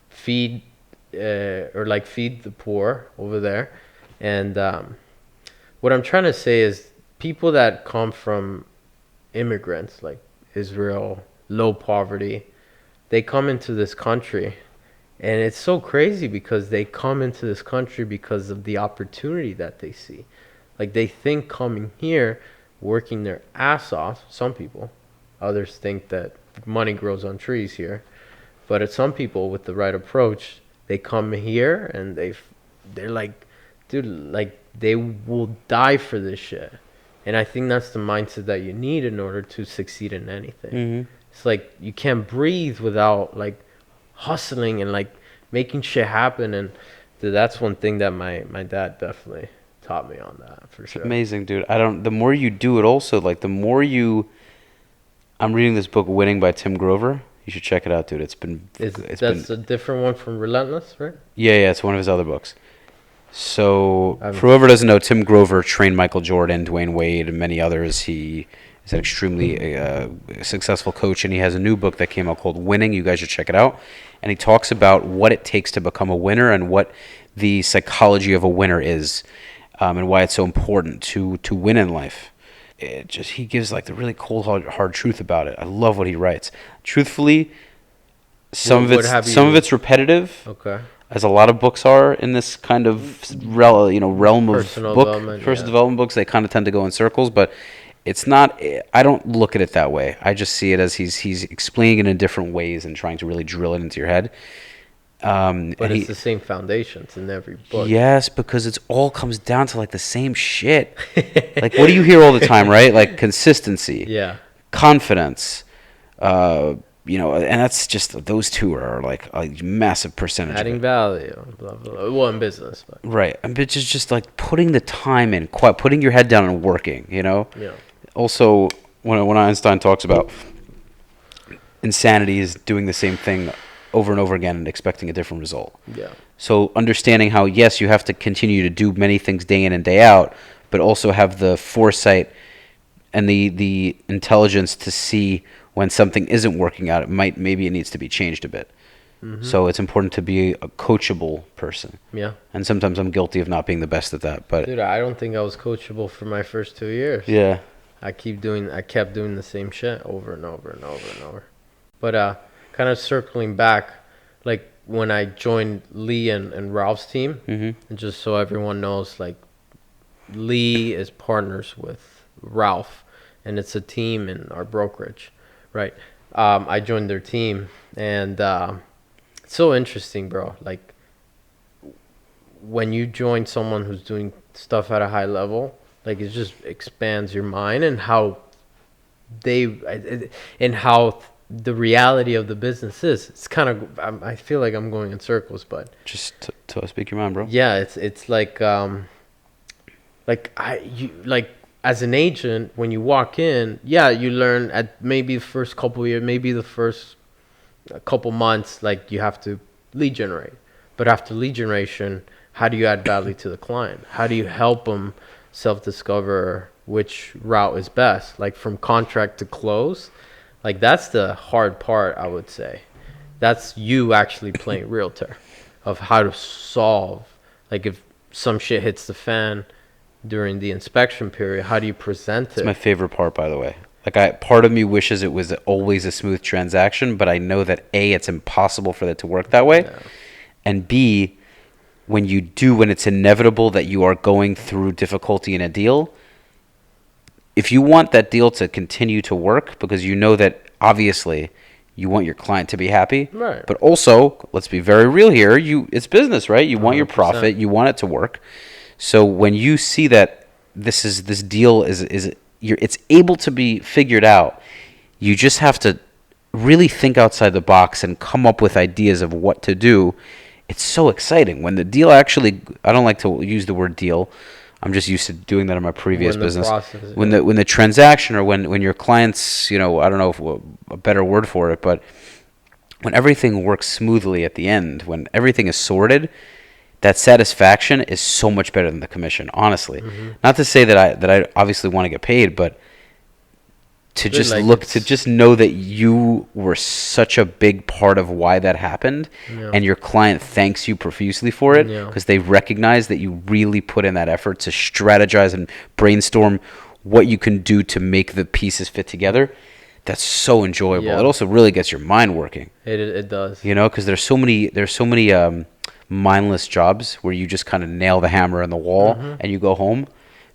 feed the poor over there. And what I'm trying to say is people that come from immigrants like Israel, low poverty, they come into this country, and it's so crazy because they come into this country because of the opportunity that they see. Like they think coming here, working their ass off, some people, others think that money grows on trees here, but it's some people with the right approach, they come here and they're like, dude, like they will die for this shit. And I think that's the mindset that you need in order to succeed in anything. Mm-hmm. It's like you can't breathe without like hustling and like making shit happen. And dude, that's one thing that my dad definitely taught me on that for sure. It's amazing, dude. The more you do it also, like the more you. I'm reading this book, Winning by Tim Grover. You should check it out, dude. That's a different one from Relentless, right? Yeah, it's one of his other books. So, for whoever doesn't know, Tim Grover trained Michael Jordan, Dwayne Wade, and many others. He is an extremely successful coach, and he has a new book that came out called Winning. You guys should check it out. And he talks about what it takes to become a winner and what the psychology of a winner is, and why it's so important to win in life. He gives like the really cold hard truth about it. I love what he writes. Truthfully, some of it's repetitive. Okay. As a lot of books are in this kind of realm of personal development books. They kind of tend to go in circles, but it's not. I don't look at it that way. I just see it as he's explaining it in different ways and trying to really drill it into your head. But it's the same foundations in every book. Yes, because it all comes down to like the same shit. Like, what do you hear all the time, right? Like consistency, confidence, and that's just those two are like a massive percentage. Adding value, blah blah. Well, in business, but. Right, and it's just like putting the time in, putting your head down and working. Yeah. Also, when Einstein talks about insanity is doing the same thing over and over again and expecting a different result. Yeah. So understanding how, yes, you have to continue to do many things day in and day out, but also have the foresight and the intelligence to see when something isn't working out. Maybe it needs to be changed a bit. Mm-hmm. So it's important to be a coachable person. Yeah. And sometimes I'm guilty of not being the best at that. But dude, I don't think I was coachable for my first 2 years. Yeah. I kept doing the same shit over and over and over and over. But kind of circling back, like when I joined Lee and Ralph's team, and just so everyone knows, like Lee is partners with Ralph, and it's a team in our brokerage, right? I joined their team, and it's so interesting, bro. Like, when you join someone who's doing stuff at a high level, like, it just expands your mind and how the reality of the business is. It's kind of, I feel like I'm going in circles, but Just to speak your mind, bro. yeah, it's like as an agent, when you walk in, yeah, you learn at maybe the first couple of years, maybe the first couple months, like, you have to lead generate. But after lead generation, how do you add value to the client? How do you help them self-discover which route is best? Like, from contract to close, like, that's the hard part, I would say. That's you actually playing realtor, of how to solve, like, if some shit hits the fan during the inspection period, how do you present it? It's my favorite part, by the way. Like, part of me wishes it was always a smooth transaction, but I know that A, it's impossible for that to work that way, Yeah. and B, when it's inevitable that you are going through difficulty in a deal, if you want that deal to continue to work, because you know that obviously you want your client to be happy, Right. but also, let's be very real here, it's business, right? You want your 100%. profit, you want it to work. So when you see that this deal it's able to be figured out, you just have to really think outside the box and come up with ideas of what to do. It's so exciting when the deal actually, I don't like to use the word deal. I'm just used to doing that in my previous business. When the transaction, or when your clients, I don't know if a better word for it, but when everything works smoothly at the end, when everything is sorted, that satisfaction is so much better than the commission, honestly. Mm-hmm. Not to say that I obviously want to get paid, but to just to just know that you were such a big part of why that happened, Yeah. and your client thanks you profusely for it, Yeah. because they recognize that you really put in that effort to strategize and brainstorm what you can do to make the pieces fit together. That's so enjoyable. Yeah. It also really gets your mind working. It does. Because there's so many mindless jobs where you just kind of nail the hammer on the wall and you go home.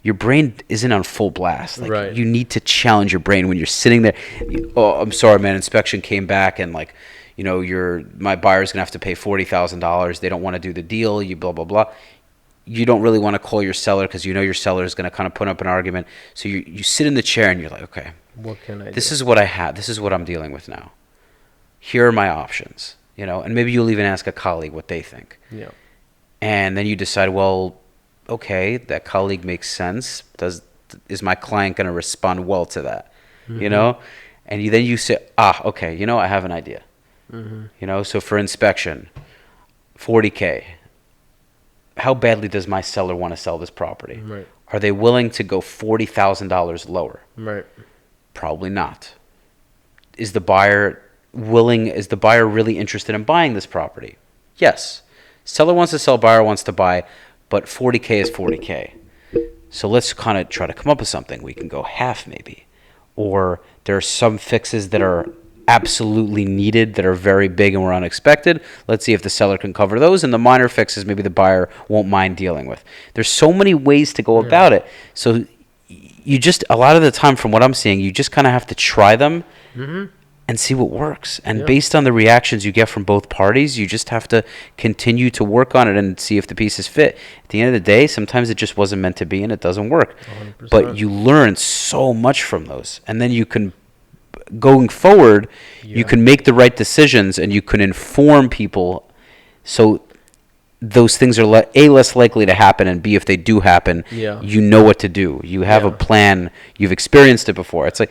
Your brain isn't on full blast. Like, Right. you need to challenge your brain when you're sitting there. Oh, I'm sorry, man. Inspection came back, and my buyer's gonna have to pay $40,000. They don't want to do the deal. You blah blah blah. You don't really want to call your seller because you know your seller is gonna kind of put up an argument. So you sit in the chair and you're like, okay, What can I do? this is what I have. This is what I'm dealing with now. Here are my options. And maybe you'll even ask a colleague what they think. Yeah. And then you decide, well, okay, that colleague makes sense. Is my client going to respond well to that? Mm-hmm. And then you say, okay, I have an idea. Mm-hmm. So for inspection, $40K. How badly does my seller want to sell this property? Right. Are they willing to go $40,000 lower? Right. Probably not. Is the buyer really interested in buying this property? Yes. Seller wants to sell, buyer wants to buy, but $40K is $40K. So let's kind of try to come up with something. We can go half maybe. Or there are some fixes that are absolutely needed that are very big and were unexpected. Let's see if the seller can cover those. And the minor fixes maybe the buyer won't mind dealing with. There's so many ways to go about it. So you just, a lot of the time from what I'm seeing, you just kind of have to try them and see what works. And based on the reactions you get from both parties, you just have to continue to work on it and see if the pieces fit. At the end of the day, sometimes it just wasn't meant to be and it doesn't work. 100%. But you learn so much from those. And then you can, going forward, you can make the right decisions and you can inform people so those things are less likely to happen, and B, if they do happen, you know what to do. You have a plan. You've experienced it before. It's like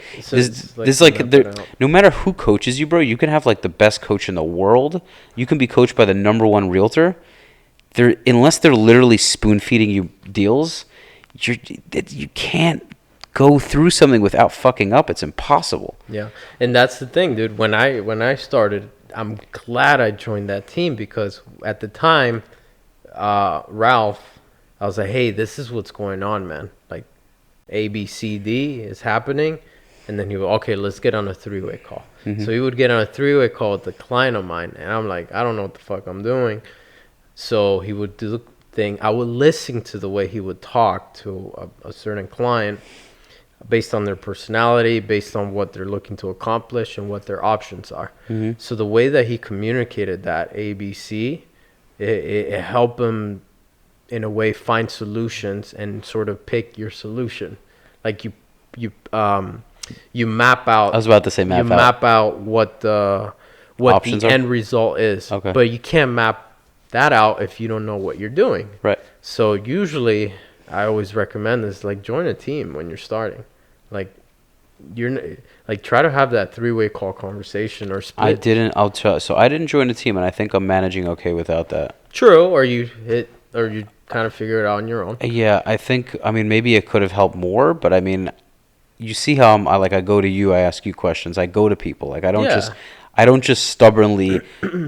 no matter who coaches you, bro. You can have like the best coach in the world. You can be coached by the number one realtor. Unless they're literally spoon feeding you deals, you can't go through something without fucking up. It's impossible. Yeah, and that's the thing, dude. When I started, I'm glad I joined that team because at the time, Ralph, I was like, hey, this is what's going on, man. Like, A, B, C, D is happening. And then he would, okay, let's get on a three-way call. So he would get on a three-way call with a client of mine. And I'm like, I don't know what the fuck I'm doing. So he would do the thing. I would listen to the way he would talk to a certain client. based on their personality, based on what they're looking to accomplish and what their options are. So the way that he communicated that ABC, it helped him in a way find solutions and sort of pick your solution. Like you map out. I was about to say map out what the Options end result is. Okay. But you can't map that out if you don't know what you're doing. Right. So usually I always recommend this, like join a team when you're starting. Like try to have that 3-way call conversation or split. So I didn't join a team, and I think I'm managing okay without that. True, or you kind of figure it out on your own. Yeah, I mean, maybe it could have helped more, but I mean, you see how I go to you, I ask you questions, I go to people. Like I don't just stubbornly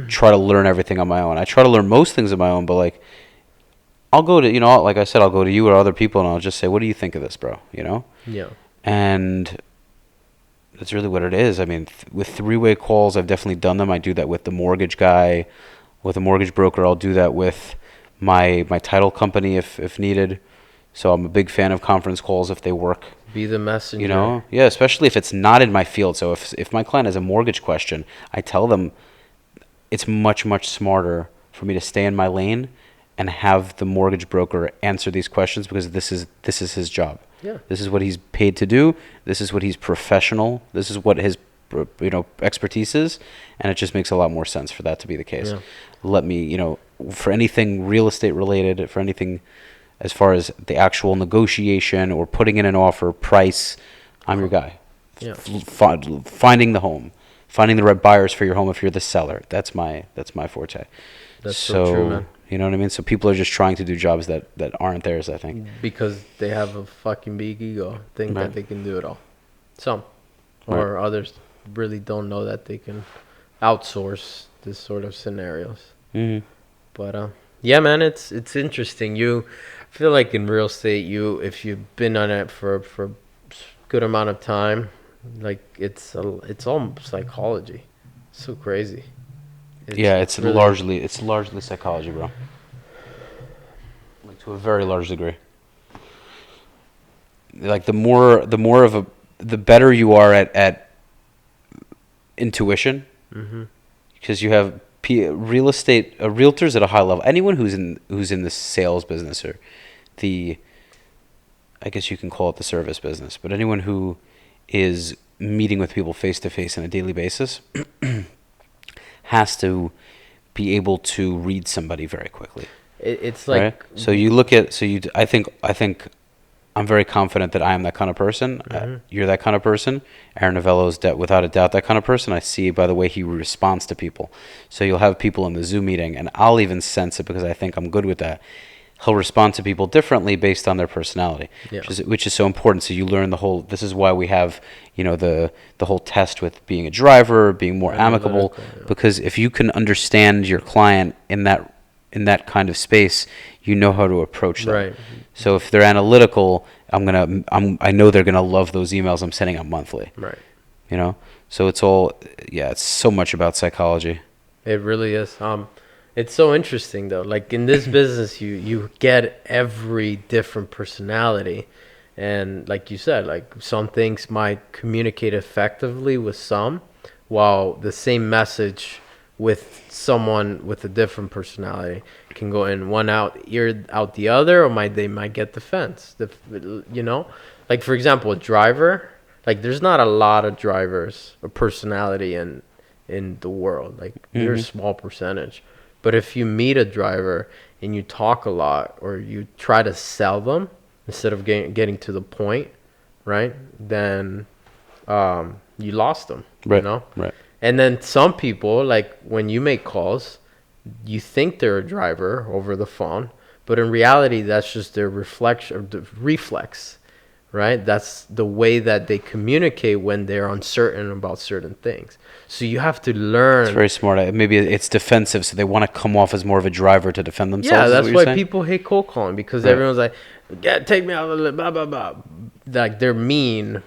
try to learn everything on my own. I try to learn most things on my own, but like I'll go to, like I said, I'll go to you or other people and I'll just say, what do you think of this, bro? Yeah. And that's really what it is. I mean, with 3-way calls, I've definitely done them. I do that with the mortgage guy, with a mortgage broker. I'll do that with my title company if needed. So I'm a big fan of conference calls if they work. Be the messenger. Yeah, especially if it's not in my field. So if my client has a mortgage question, I tell them it's much, much smarter for me to stay in my lane and have the mortgage broker answer these questions, because this is his job. Yeah. This is what he's paid to do. This is what he's professional. This is what his expertise is, and it just makes a lot more sense for that to be the case. Yeah. Let me, for anything real estate related, for anything as far as the actual negotiation or putting in an offer, price, I'm your guy. Yeah. Finding the home, finding the right buyers for your home if you're the seller. That's my forte. That's so true, man. You know what I mean? So people are just trying to do jobs that aren't theirs, I think. Because they have a fucking big ego, think Right. that they can do it all. Some. Or others really don't know that they can outsource this sort of scenarios. Mm-hmm. But yeah, man, it's interesting. I feel like in real estate, if you've been on it for a good amount of time, like it's all psychology. It's so crazy. It's largely psychology, bro. Like to a very large degree. Like the better you are at intuition, because you have real estate realtors at a high level. Anyone who's in the sales business or I guess you can call it the service business, but anyone who is meeting with people face to face on a daily basis has to be able to read somebody very quickly. It's like, right? So you look at I think I'm very confident that I am that kind of person. You're that kind of person. Aaron Novello is without a doubt that kind of person. I see by the way he responds to people. So you'll have people in the Zoom meeting, and I'll even sense it because I think I'm good with that. He'll respond to people differently based on their personality, which is so important. So you learn this is why we have, the whole test with being a driver, being more amicable, because if you can understand your client in that kind of space, you know how to approach them. Right. So if they're analytical, I know they're gonna love those emails I'm sending out monthly. Right. So it's so much about psychology. It really is. It's so interesting though. Like in this business, you get every different personality, and like you said, like some things might communicate effectively with some, while the same message with someone with a different personality can go in one ear out the other, or they might get defense. Like for example, a driver. Like there's not a lot of drivers or personality in the world. Like there's a small percentage. But if you meet a driver and you talk a lot, or you try to sell them instead of getting to the point, right? Then you lost them. Right. Right. And then some people, like when you make calls, you think they're a driver over the phone, but in reality, that's just their reflex, right? That's the way that they communicate when they're uncertain about certain things. So you have to learn. It's very smart. Maybe it's defensive, so they want to come off as more of a driver to defend themselves. Yeah, that's why people hate cold calling, because everyone's like, "Yeah, take me out of the blah blah blah." Like they're mean,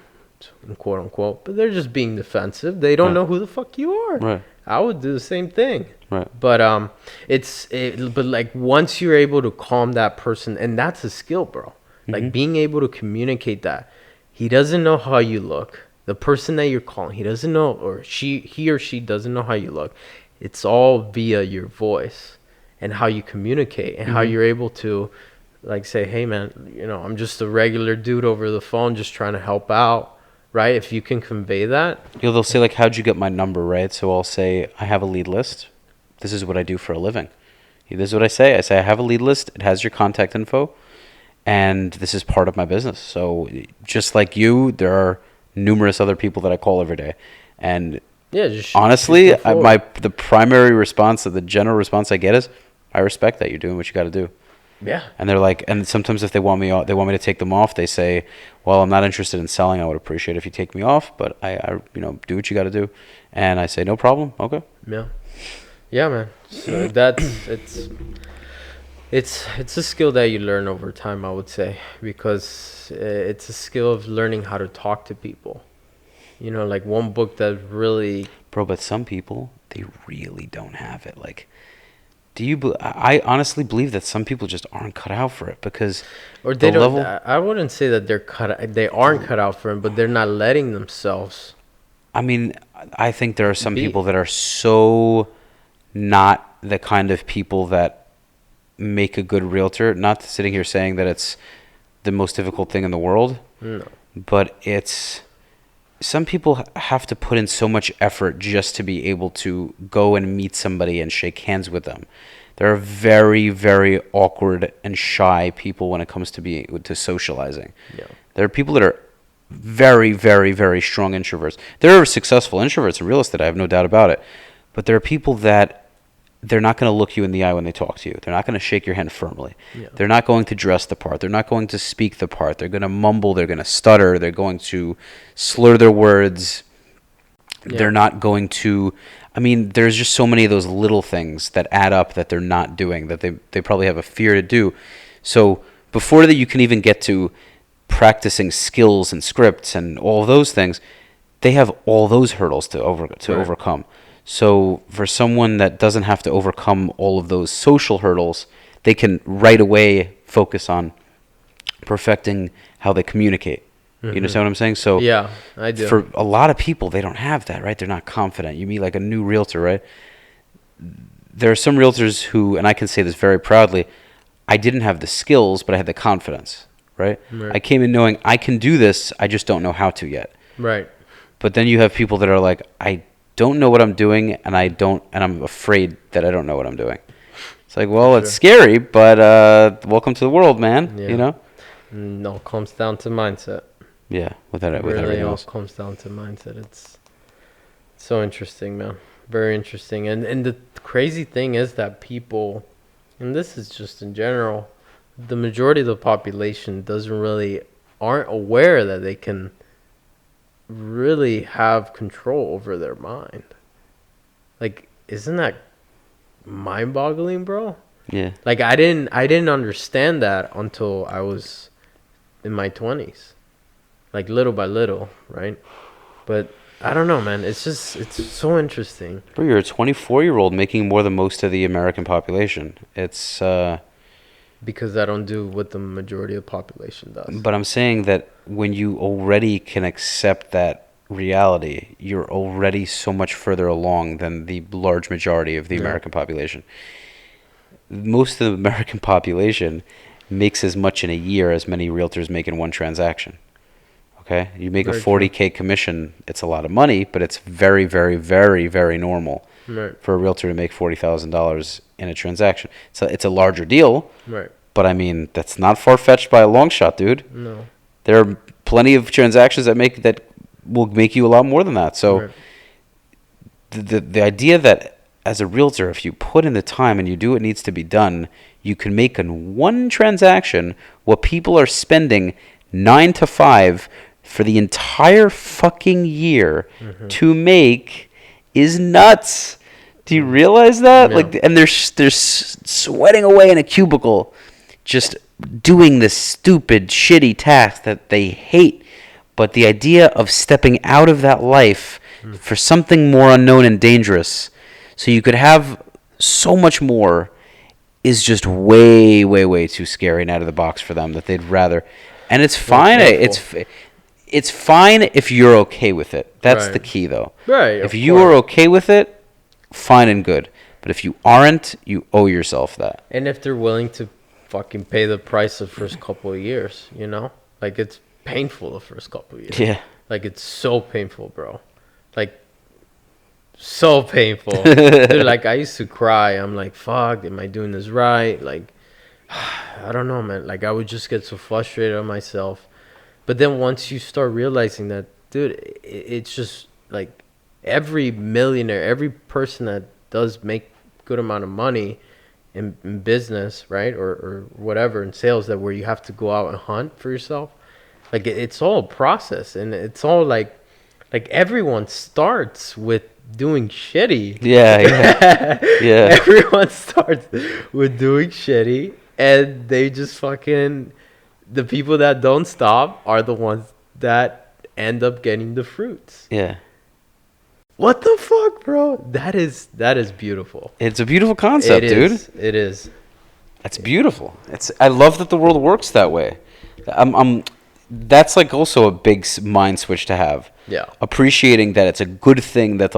quote unquote, but they're just being defensive. They don't know who the fuck you are. Right. I would do the same thing. Right. But but like once you're able to calm that person, and that's a skill, bro. Like being able to communicate that, he doesn't know how you look. The person that you're calling, he doesn't know, or he or she doesn't know how you look. It's all via your voice and how you communicate and how you're able to, like, say, hey, man, I'm just a regular dude over the phone just trying to help out, right? If you can convey that. They'll say, like, how'd you get my number, right? So I'll say, I have a lead list. This is what I do for a living. This is what I say. I say, I have a lead list. It has your contact info. And this is part of my business. So just like you, there are numerous other people that I call every day. And honestly, the primary response, the general response I get is, I respect that you're doing what you got to do. Yeah. And they're like, and sometimes if they want me to take them off, they say, well, I'm not interested in selling. I would appreciate if you take me off, but I do what you got to do. And I say, no problem. Okay. Yeah. Yeah, man. So it's a skill that you learn over time, I would say, because it's a skill of learning how to talk to people. Like one book that really... Bro, but some people, they really don't have it. Like, I honestly believe that some people just aren't cut out for it because... Or they don't... I wouldn't say that they aren't cut out for it, but they're not letting themselves... I mean, I think there are some people that are so not the kind of people that make a good realtor. Not sitting here saying that it's the most difficult thing in the world. No. But it's... Some people have to put in so much effort just to be able to go and meet somebody and shake hands with them. There are very, very awkward and shy people when it comes to socializing. Yeah. There are people that are very, very, very strong introverts. There are successful introverts in real estate, I have no doubt about it. But there are people that they're not going to look you in the eye when they talk to you. They're not going to shake your hand firmly. Yeah. They're not going to dress the part. They're not going to speak the part. They're going to mumble. They're going to stutter. They're going to slur their words. Yeah. They're not going to... I mean, there's just so many of those little things that add up that they're not doing, that they probably have a fear to do. So before that you can even get to practicing skills and scripts and all those things, they have all those hurdles to overcome. So for someone that doesn't have to overcome all of those social hurdles, they can right away focus on perfecting how they communicate. You understand what I'm saying? So yeah, I do. For a lot of people, they don't have that, right? They're not confident. You meet like a new realtor, right? There are some realtors who, and I can say this very proudly, I didn't have the skills, but I had the confidence, right? I came in knowing I can do this, I just don't know how to yet. Right. But then you have people that are like, I don't know what I'm doing, and I'm afraid that I don't know what I'm doing. It's like, well, it's scary, but welcome to the world, man. Yeah. It all comes down to mindset. Yeah, with everything else. It all comes down to mindset. It's so interesting, man. Very interesting. And the crazy thing is that people, and this is just in general, the majority of the population aren't aware that they can really have control over their mind. Like, isn't that mind-boggling, bro? Yeah. Like, I didn't understand that until I was in my 20s. Like, little by little, right? But I don't know, man. It's so interesting. Bro, you're a 24-year-old making more than most of the American population. It's because I don't do what the majority of the population does. But I'm saying that when you already can accept that reality, you're already so much further along than the large majority of the American population. Most of the American population makes as much in a year as many realtors make in one transaction. Okay? You make very a 40K commission, it's a lot of money, but it's very, very, very, very normal for a realtor to make $40,000 in a transaction. So it's a larger deal. Right. But I mean, that's not far-fetched by a long shot, dude. No. There are plenty of transactions that will make you a lot more than that. So the idea that as a realtor, if you put in the time and you do what needs to be done, you can make in one transaction what people are spending 9 to 5 for the entire fucking year to make is nuts. Do you realize that? Yeah. Like, and they're sweating away in a cubicle, just doing this stupid, shitty task that they hate. But the idea of stepping out of that life for something more unknown and dangerous, so you could have so much more, is just way, way, way too scary and out of the box for them. That they'd rather, and it's fine. it's fine if you're okay with it. That's Right. the key, though. Right. If of you course. are okay with it, fine and good. But if you aren't, you owe yourself that. And if they're willing to fucking pay the price the first couple of years, you know? Like, it's painful the first couple of years. Yeah. Like, it's so painful, bro. Like, so painful. Dude, like, I used to cry. I'm like, fuck, am I doing this right? Like, I don't know, man. Like, I would just get so frustrated on myself. But then once you start realizing that, dude, it's just like every millionaire, every person that does make good amount of money in business, right, or whatever in sales, that where you have to go out and hunt for yourself, like it's all a process, and it's all like everyone starts with doing shitty. Yeah. Yeah. Everyone starts with doing shitty, and they just fucking, the people that don't stop are the ones that end up getting the fruits. Yeah. What the fuck, bro? That is beautiful. It's a beautiful concept, dude. It is. That's beautiful. I love that the world works that way. That's like also a big mind switch to have. Yeah. Appreciating that it's a good thing that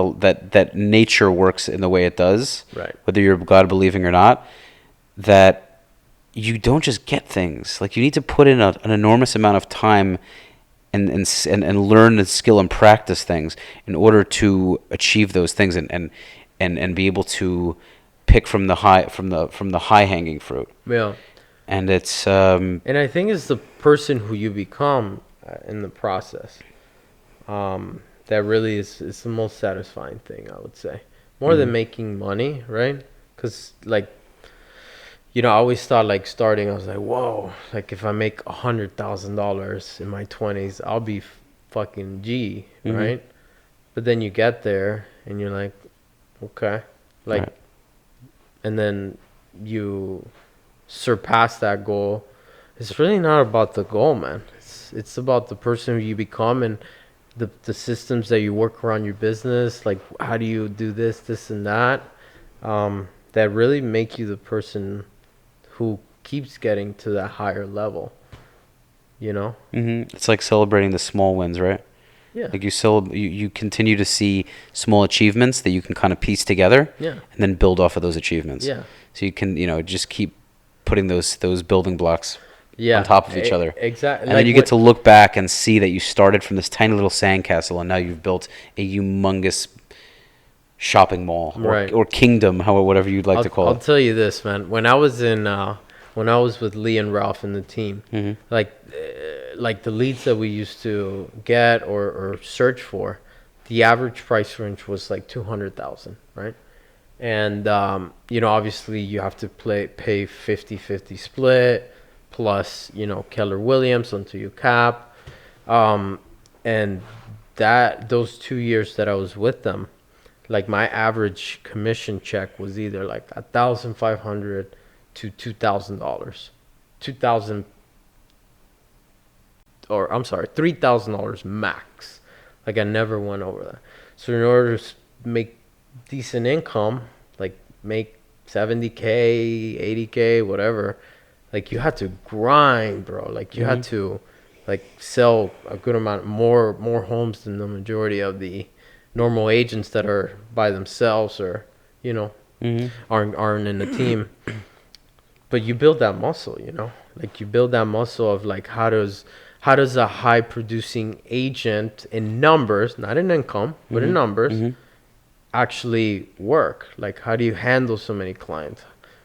that nature works in the way it does. Right. Whether you're God believing or not, that you don't just get things. Like, you need to put in an enormous amount of time and learn the skill and practice things in order to achieve those things and be able to pick from the high hanging fruit. Yeah. And it's And I think it's the person who you become in the process. That really is the most satisfying thing, I would say. More than making money, right? Because, like, you know, I always thought, like, starting, I was like, whoa, like, if I make $100,000 in my 20s, I'll be fucking G, right? But then you get there and you're like, okay, like, Right. and then you surpass that goal. It's really not about the goal, man. It's about the person who you become, and the systems that you work around your business. Like, how do you do this and that, that really make you the person who keeps getting to that higher level, you know? It's like celebrating the small wins, right? Yeah. Like, you continue to see small achievements that you can kind of piece together, Yeah. and then build off of those achievements. Yeah. So you can, just keep putting those building blocks Yeah. on top of each other. Exactly. And then you get to look back and see that you started from this tiny little sandcastle, and now you've built a humongous shopping mall, Right. or kingdom, whatever you'd like to call I'll it. tell you this, man. When I was with Lee and Ralph and the team, like the leads that we used to get or search for, the average price range was like 200,000, right? And obviously you have to pay 50-50 split plus Keller Williams until you cap, and those 2 years that I was with them, like, my average commission check was either like $1,500 to $2,000, $3,000 max. Like, I never went over that. So in order to make decent income, like make 70K, 80K, whatever, like, you had to grind, bro. Like, you had to, like, sell a good amount more homes than the majority of the normal agents that are by themselves, or aren't in the team. But you build that muscle, like, you build that muscle of, like, how does a high producing agent in numbers, not in income, but in numbers, actually work. Like, how do you handle so many clients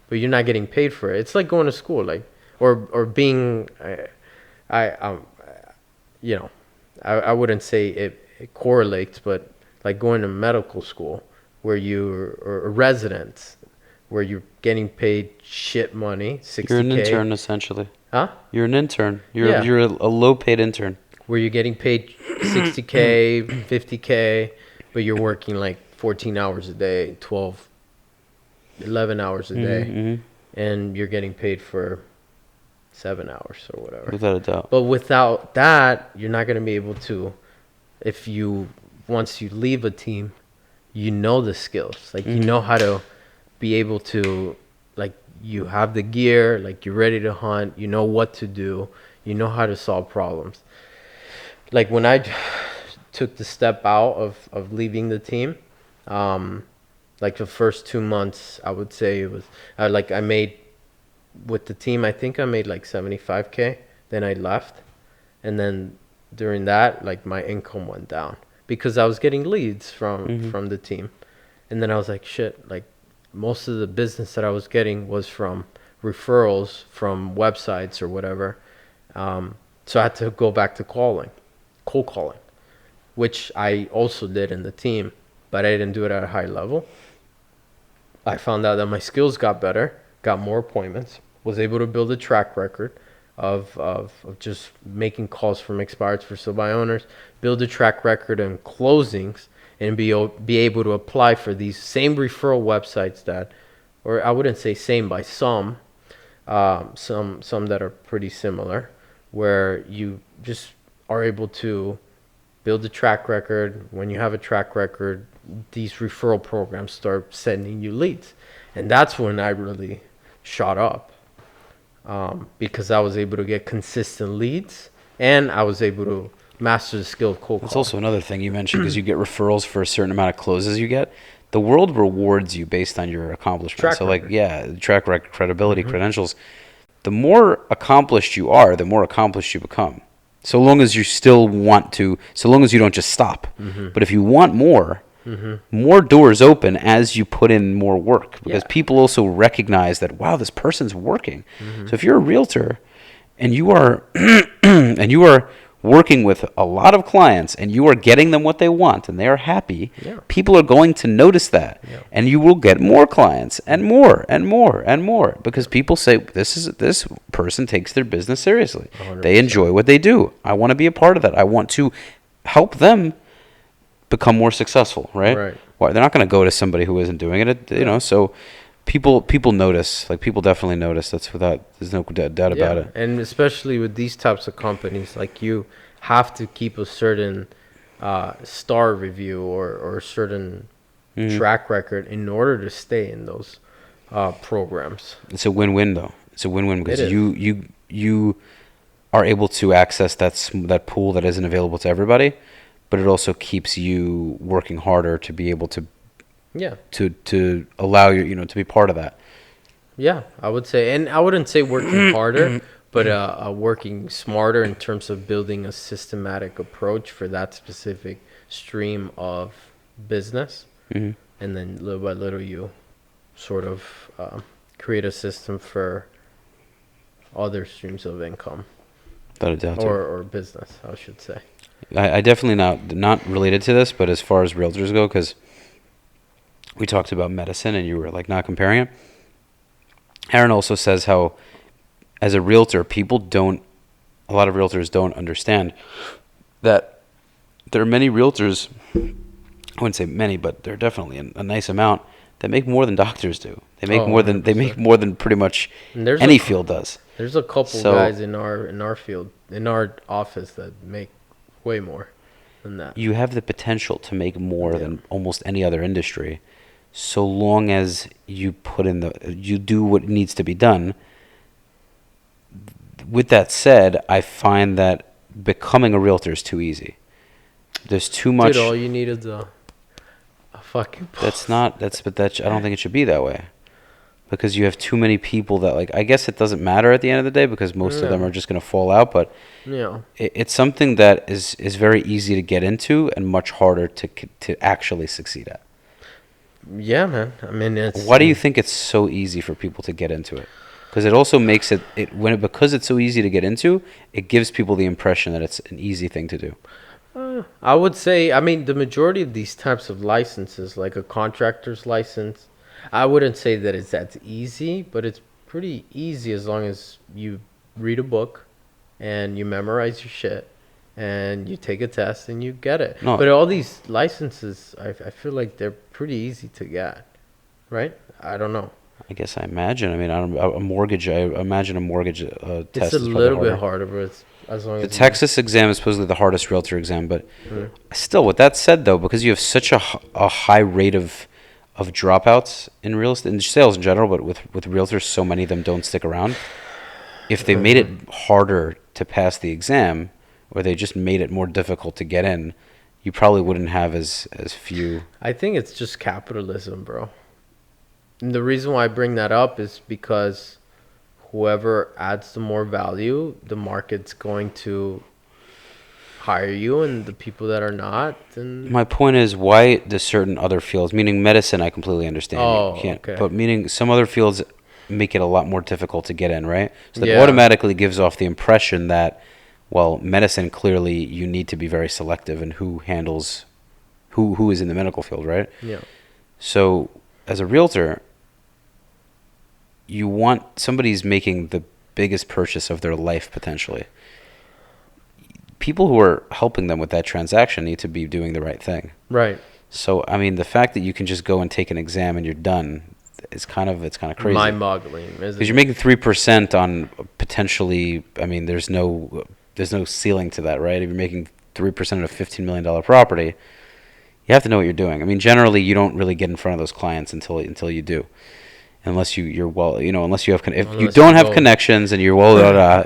but you're not getting paid for it? It's like going to school, like, or being I wouldn't say it correlates, but like going to medical school where or a resident where you're getting paid shit money, 60K. You're an intern, essentially. Huh? You're an intern. You're Yeah. you're a low-paid intern. Where you're getting paid 60K, 50K, but you're working like 14 hours a day, 11 hours a day, and you're getting paid for 7 hours or whatever. Without a doubt. But without that, you're not going to be able to, once you leave a team, you know the skills. Like, you know how to be able to, like, you have the gear, like, you're ready to hunt, you know what to do, you know how to solve problems. like when I took the step out of leaving the team, like the first 2 months, I would say it was like I made with the team. I think I made like 75K. Then I left, and then during that, like my income went down because I was getting leads from the team, and then I was like, shit, like most of the business that I was getting was from referrals from websites or whatever. So I had to go back to cold calling, which I also did in the team, but I didn't do it at a high level. I found out that my skills got better, got more appointments, was able to build a track record of just making calls from expireds for sale by owners, build a track record in closings, and be able to apply for these same referral websites that, or I wouldn't say same by some that are pretty similar, where you just are able to build a track record. When you have a track record, these referral programs start sending you leads. And that's when I really shot up, because I was able to get consistent leads and I was able to master the skill of cold calling. That's also another thing you mentioned, because you get referrals for a certain amount of closes you get. The world rewards you based on your accomplishments. So like, track record, credibility, credentials. The more accomplished you are, the more accomplished you become. So long as you still want to, so long as you don't just stop. But if you want more, more doors open as you put in more work, because people also recognize that, wow, this person's working. So if you're a realtor and you are and you are working with a lot of clients and you are getting them what they want and they are happy, people are going to notice that, and you will get more clients and more and more and more, because people say, this person takes their business seriously. 100%. They enjoy what they do. I want to be a part of that. I want to help them become more successful, right? Well, they're not going to go to somebody who isn't doing it, you know. So people notice, like people definitely notice. There's no doubt about it. And especially with these types of companies, like you have to keep a certain star review or certain track record in order to stay in those programs. It's a win-win though. It's a win-win because you are able to access that pool that isn't available to everybody, but it also keeps you working harder to be able to to allow you to be part of that. Yeah, I would say, and I wouldn't say working harder, but working smarter in terms of building a systematic approach for that specific stream of business. And then little by little you sort of create a system for other streams of income. Without a doubt. Or business, I should say. I definitely not related to this, but as far as realtors go, because we talked about medicine and you were like not comparing it. Aaron also says how, as a realtor, a lot of realtors don't understand that there are many realtors, I wouldn't say many, but there are definitely a nice amount that make more than doctors do. They make more than pretty much any field does. There's a couple guys in our field, in our office, that make way more than that. You have the potential to make more than almost any other industry, so long as you you do what needs to be done. With that said, I find that becoming a realtor is too easy. There's too much. Dude, all you need is a fucking. I don't think it should be that way, because you have too many people that, like, I guess it doesn't matter at the end of the day because most of them are just going to fall out. But it's something that is very easy to get into and much harder to actually succeed at. Yeah, man. I mean, why do you think it's so easy for people to get into it? Because it also makes because it's so easy to get into, it gives people the impression that it's an easy thing to do. I would say, I mean, the majority of these types of licenses, like a contractor's license, I wouldn't say that it's that easy, but it's pretty easy as long as you read a book and you memorize your shit and you take a test and you get it. No. But all these licenses, I feel like they're pretty easy to get, right? I don't know. I guess I imagine. I mean, a mortgage. I imagine a mortgage test. It's a little bit harder, but it's as long as the Texas exam is supposedly the hardest realtor exam. But still, with that said, though, because you have such a high rate of dropouts in real estate, in sales in general, but with realtors, so many of them don't stick around. If they made it harder to pass the exam, or they just made it more difficult to get in, you probably wouldn't have as few. I think it's just capitalism, bro. And the reason why I bring that up is because whoever adds the more value, the market's going to hire you, and the people that are not, then My point is, why do certain other fields, meaning medicine, I completely understand. Oh, You can't, okay. but meaning some other fields make it a lot more difficult to get in, right? So that Yeah. automatically gives off the impression that, well, medicine, clearly you need to be very selective in who handles, who is in the medical field, right? yeah. So as a realtor, you want somebody's making the biggest purchase of their life potentially. People who are helping them with that transaction need to be doing the right thing. Right. So I mean, the fact that you can just go and take an exam and you're done is kind of crazy. Mind-boggling, isn't Because it? you're making 3% on potentially. I mean, there's no ceiling to that, right? If you're making 3% on a $15 million property, you have to know what you're doing. I mean, generally, you don't really get in front of those clients until you do, unless you're well, unless you have if you Unless don't you have go- connections and you're well, if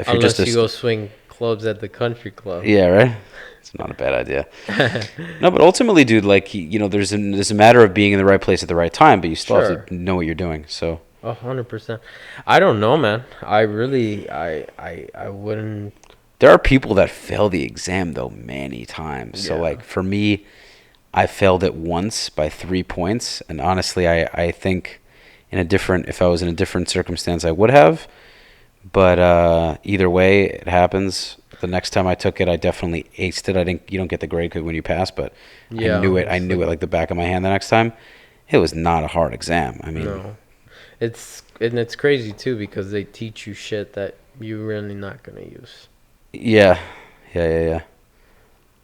you're Unless just you go swing clubs at the country club. yeah, right. It's not a bad idea. No, but ultimately, dude, like there's a matter of being in the right place at the right time, but you still have Sure. to know what you're doing. So 100%. I don't know, man. I really, I wouldn't. there are people that fail the exam though many times. So Yeah. like for me, I failed it once by 3 points, and honestly, I think if I was in a different circumstance, I would have. But either way, it happens. The next time I took it, I definitely aced it. You don't get the grade when you pass, but Yeah, I knew it. I it's knew it like the back of my hand. The next time, it was not a hard exam. I mean, No. It's crazy too because they teach you shit that you're really not gonna use. yeah.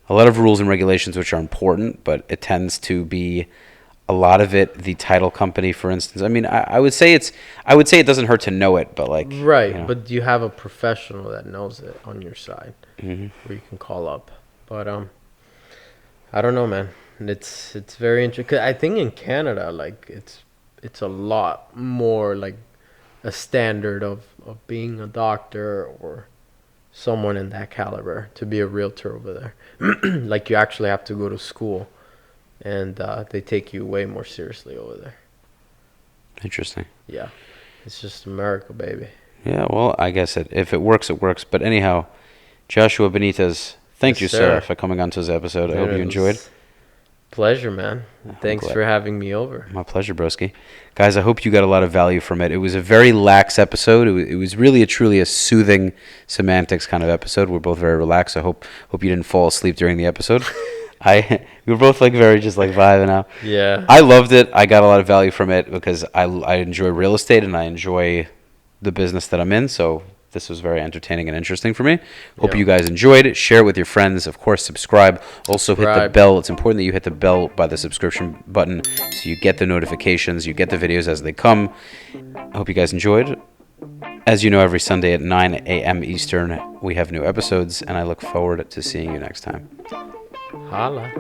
A lot of rules and regulations which are important, but it tends to be a lot of it. The title company, for instance. I mean, I would say it doesn't hurt to know it, but like Right, but you have a professional that knows it on your side, Mhm. where you can call up. But I don't know, man. It's very interesting. I think in Canada, like it's a lot more like a standard of being a doctor or someone in that caliber to be a realtor over there. Like you actually have to go to school, and they take you way more seriously over there. Interesting. Yeah, it's just America, baby. Yeah, well, I guess if it works, it works. But anyhow, Joshua Benitez, thank Yes, you, sir, sir. for coming on to this episode. I Dude, hope you it enjoyed. was Pleasure, man. Thanks glad. for having me over. My pleasure, broski. Guys, I hope you got a lot of value from it. It was a very lax episode. It was really truly a soothing semantics kind of episode. We're both very relaxed. I hope you didn't fall asleep during the episode. We were both like very just like vibing out. Yeah. I loved it. I got a lot of value from it because I enjoy real estate and I enjoy the business that I'm in. So this was very entertaining and interesting for me. Hope Yeah. you guys enjoyed it. Share it with your friends. Of course, subscribe. Also hit the Subscribe. bell. It's important that you hit the bell by the subscription button so you get the notifications. You get the videos as they come. I hope you guys enjoyed. As you know, every Sunday at 9 a.m. Eastern, we have new episodes, and I look forward to seeing you next time. Holla.